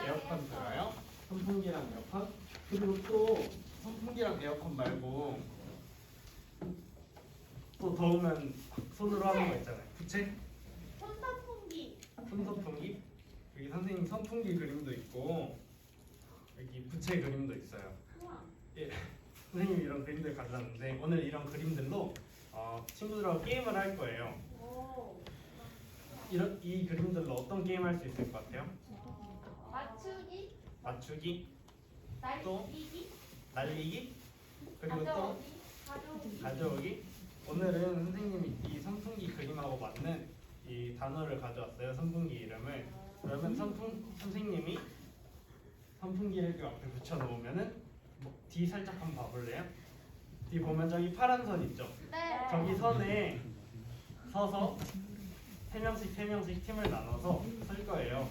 에어컨 틀어요? 선풍기랑 에어컨? 그리고 또 선풍기랑 에어컨 말고 또 더우면 손으로 하는 거 있잖아요. 부채? 손선풍기. 손선풍기? 여기 선생님 선풍기 그림도 있고 여기 부채 그림도 있어요. 예, 선생님이 이런 그림들 가져왔는데 오늘 이런 그림들로 친구들하고 게임을 할 거예요. 이 그림들로 어떤 게임 할 수 있을 것 같아요? 맞추기. 맞추기, 또 날리기. 날리기, 그리고 또 가져오기. 가져오기. 오늘은 선생님이 이 선풍기 그림하고 맞는 이 단어를 가져왔어요. 선풍기 이름을. 그러면 선생님이 선풍기를 이렇게 앞에 붙여 놓으면은 뒤 살짝 한번 봐볼래요? 뒤 보면 저기 파란 선 있죠? 네. 저기 선에 서서 세 명씩 팀을 나눠서 쓸 거예요.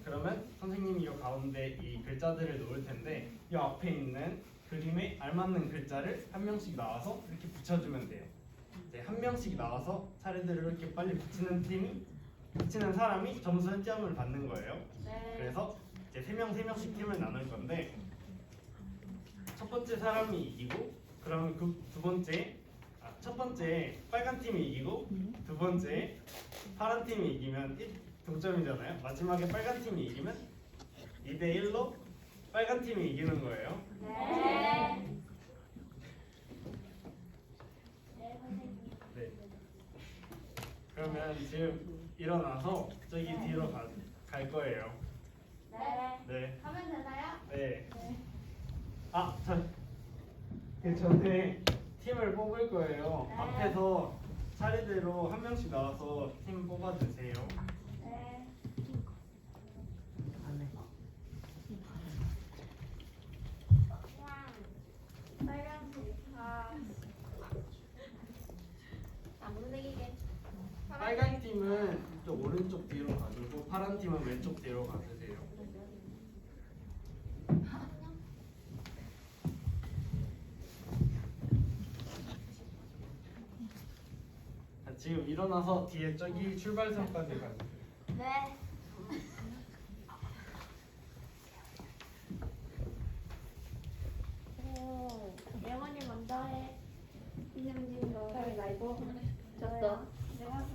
그러면 선생님이 이 가운데 이 글자들을 놓을 텐데 이 앞에 있는 그림에 알맞는 글자를 한 명씩 나와서 이렇게 붙여주면 돼요. 이제 한 명씩 나와서 차례대로 이렇게 빨리 붙이는 사람이 점수 1점을 받는 거예요. 그래서 이제 세 명씩 팀을 나눌 건데 첫 번째 사람이 이기고 그러면 첫 번째 빨간 팀이 이기고 두 번째 파란 팀이 이기면 동점이잖아요. 마지막에 빨간 팀이 이기면 2대1로 빨간 팀이 이기는 거예요. 네. 그러면 지금 일어나서 저기 뒤로 갈 거예요. 네. 가면 되나요? 네. 그 전에 팀을 뽑을 거예요. 앞에서 차례대로 한 명씩 나와서 팀 뽑아주세요. 빨간색. 못 내기게. 빨간 팀은 좀 오른쪽 뒤로 가요. 파란 팀은 왼쪽 뒤로 가주세요. 자, 지금 일어나서 뒤에 저기 출발선까지 가주세요. 네. 영원이 먼저 해. 이념진 너 가위바위보. 졌어. 내가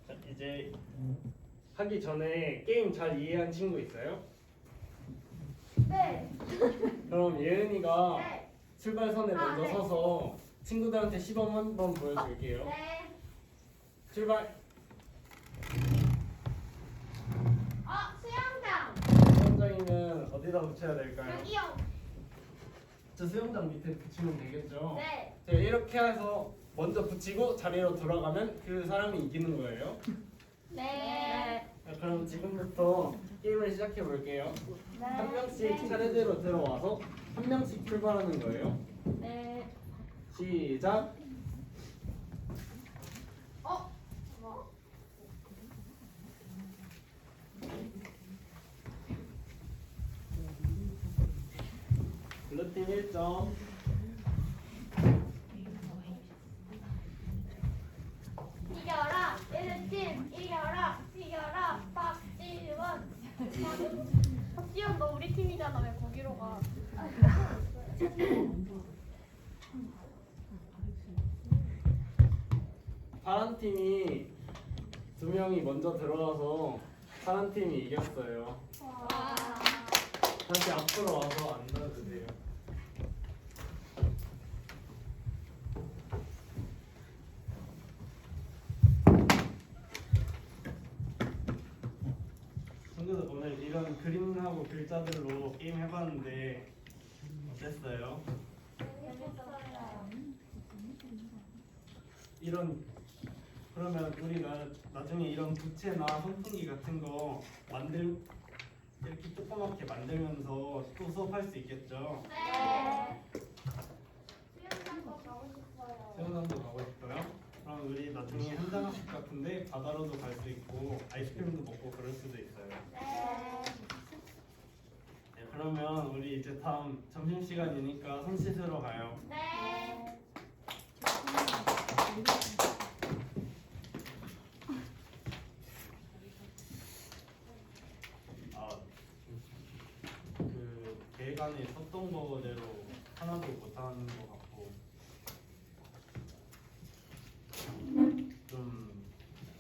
자, 이제 하기 전에 게임 잘 이해한 친구 있어요? 네. 그럼 예은이가 네. 출발선에 먼저 네. 서서 친구들한테 시범 한번 보여줄게요. 네. 출발. 수영장. 수영장이면 어디다 붙여야 될까요? 여기요. 저 수영장 밑에 붙이면 되겠죠? 네. 자, 이렇게 해서 먼저 붙이고 자리로 돌아가면 그 사람이 이기는 거예요. 네. 자, 그럼 지금부터 게임을 시작해 볼게요. 한 명씩 차례대로 들어와서 한 명씩 출발하는 거예요. 네. 시작. 뭐? 블루팀 1점. 이겨라. 1팀 이겨라. 이겨라. 박지원. 박지현 너 우리 팀이잖아. 왜 거기로 가? 파란 팀이 두 명이 먼저 들어와서 파란 팀이 이겼어요. 다시 앞으로 와서 앉아주세요. 친구들 오늘 이런 그림하고 글자들로 게임 해봤는데 어땠어요? 그러면 우리가 나중에 이런 부채나 선풍기 같은 거 이렇게 조그맣게 만들면서 또 수업할 수 있겠죠? 네. 수영장도 가고 싶어요. 수영장도 가고 싶어요? 그럼 우리 나중에 한장학습 같은데 바다로도 갈 수 있고 아이스크림도 먹고 그럴 수도 있어요. 네. 네, 그러면 우리 이제 다음 점심시간이니까 손 씻으러 가요. 네. 그 계획안에 썼던 거대로 하나도 못하는 것 같고 좀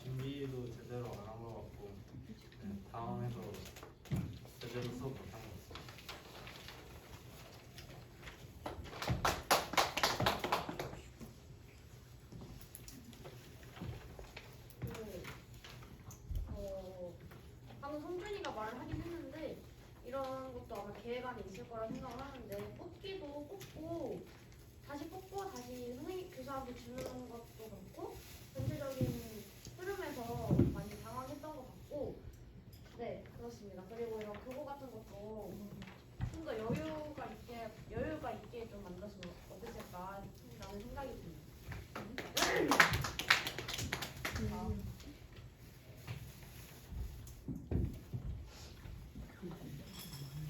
준비도 제대로 안 한 것 같고 당황해서 제대로 수업 못한 것 같아요. 방금 성준이가 말을 하긴 했는데 이런 것도 아마 계획안에 있을 거라 생각을 하는데 뽑기도 뽑고 다시 뽑고 다시 선생님 교사한테 주는 것도 그렇고 전체적인 흐름에서 많이 당황했던 것 같고 네 그렇습니다. 그리고 이런 그거 같은 것도 좀 더 여유가 있게 좀 만들었으면 어땠을까라는 생각이 듭니다.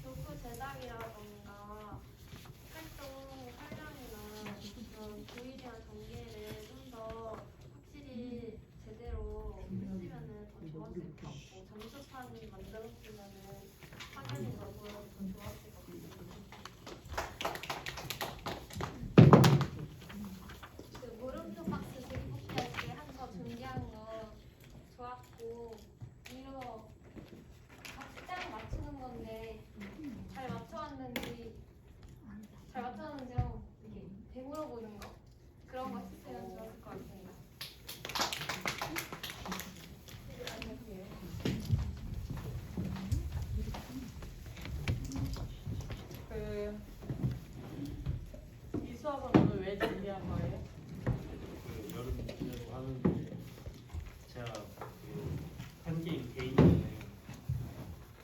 교구 제작이라던가 활동 활량이나 그런 교일이나 단계를 좀 수업은 오늘 왜 준비한 거예요? 그 여름 주제로 하는데 제가 그한 게임 개인인데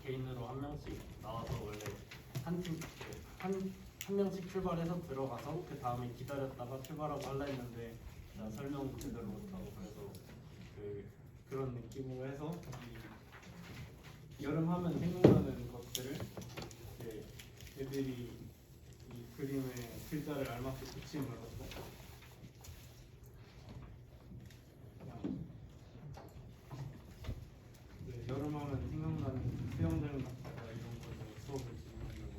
개인으로 한 명씩 나와서 원래 한 명씩 출발해서 들어가서 그 다음에 기다렸다가 출발하고 하려 했는데 제가 설명 제대로 못하고 그래서 그런 느낌으로 해서 이 여름 하면 생각나는 것들을 이제 애들이 이 그림에 글자를 알맞게 붙임으로써 여름하면 생각나는 수영장 갔다가 이런 거를 수업을 진행하려고.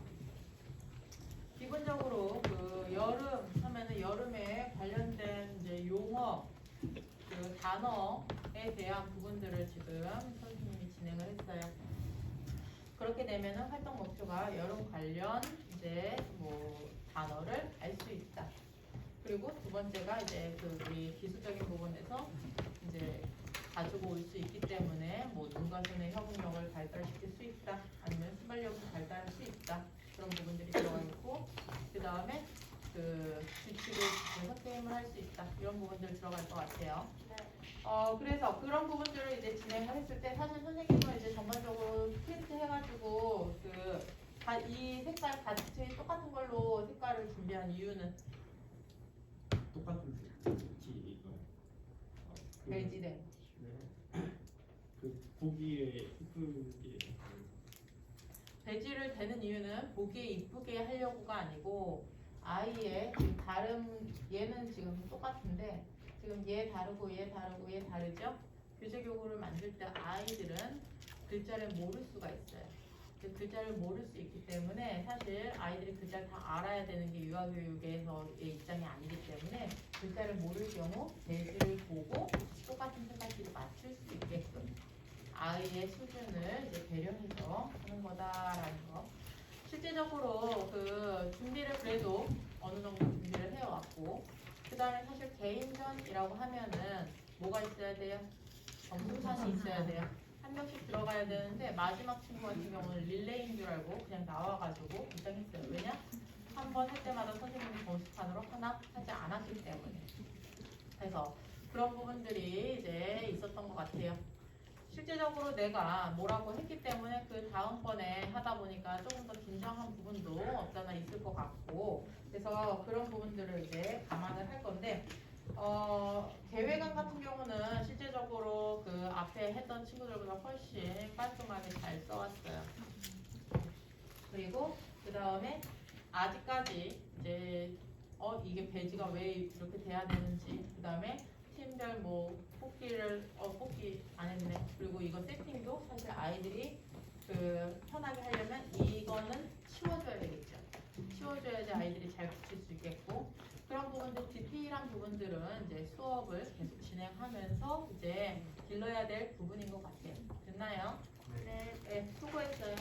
기본적으로 그 여름 하면은 여름에 관련된 이제 용어, 그 단어에 대한 부분들을 지금 선생님이 진행을 했어요. 그렇게 되면은 활동 목표가 여름 관련 이제 뭐 단어를 알 수 있다. 그리고 두 번째가 이제 그 우리 기술적인 부분에서 이제 가지고 올 수 있기 때문에 뭐 눈과 손의 협응력을 발달시킬 수 있다. 아니면 순발력을 발달할 수 있다. 그런 부분들이 들어가 있고 그 다음에 그 규칙을 지켜서 게임을 할 수 있다. 이런 부분들 들어갈 것 같아요. 그래서 그런 부분들을 이제 진행을 했을 때 사실 선생님은 이제 전반적으로 프린트 해가지고 이 색깔 같이 똑같은 걸로 색깔을 준비한 이유는 똑같은 특히 이거 베이지된. 그 보기에 이쁘게 배지를 대는 이유는 보기에 이쁘게 하려고가 아니고 아이의 지금 얘는 지금 똑같은데 지금 얘 다르고 얘 다르고 얘 다르죠? 교재교구를 만들 때 아이들은 글자를 모를 수가 있어요. 그 글자를 모를 수 있기 때문에 사실 아이들이 글자를 다 알아야 되는 게 유아교육에서의 입장이 아니기 때문에 글자를 모를 경우 배지를 보고 똑같은 색깔끼리 맞출 수 있게끔 아이의 수준을 이제 배려해서 하는 거다라는 거. 실제적으로 그 준비를 그래도 어느 정도 준비를 해왔고 그 다음에 사실 개인전이라고 하면은 뭐가 있어야 돼요? 점수판이 있어야 돼요. 한 명씩 들어가야 되는데 마지막 친구 같은 경우는 릴레이인 줄 알고 그냥 나와가지고 긴장했어요. 왜냐? 한 번 할 때마다 선생님이 점수판으로 하나 하지 않았기 때문에. 그래서 그런 부분들이 이제 있었던 것 같아요. 실제적으로 내가 뭐라고 했기 때문에 그 다음번에 하다 보니까 조금 더 긴장한 부분도 없잖아 있을 것 같고 그래서 그런 부분들을 이제 감안을 할 건데 계획안 같은 경우는 실제적으로 그 앞에 했던 친구들보다 훨씬 깔끔하게 잘 써왔어요. 그리고 그 다음에 아직까지 이제 이게 배지가 왜 이렇게 돼야 되는지 그 다음에 팀별 뭐 뽑기 안 했네. 그리고 이거 세팅도 사실 아이들이 그 편하게 하려면 이거는 치워줘야 되겠죠. 치워줘야지 아이들이 잘 붙일 수 있겠고 그런 부분들 디테일한 부분들은 이제 수업을 계속 진행하면서 이제 길러야 될 부분인 것 같아요. 됐나요? 네, 수고했어요.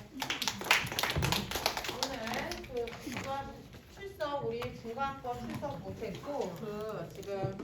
오늘 그 출석 우리 중간권 출석 못했고 그 지금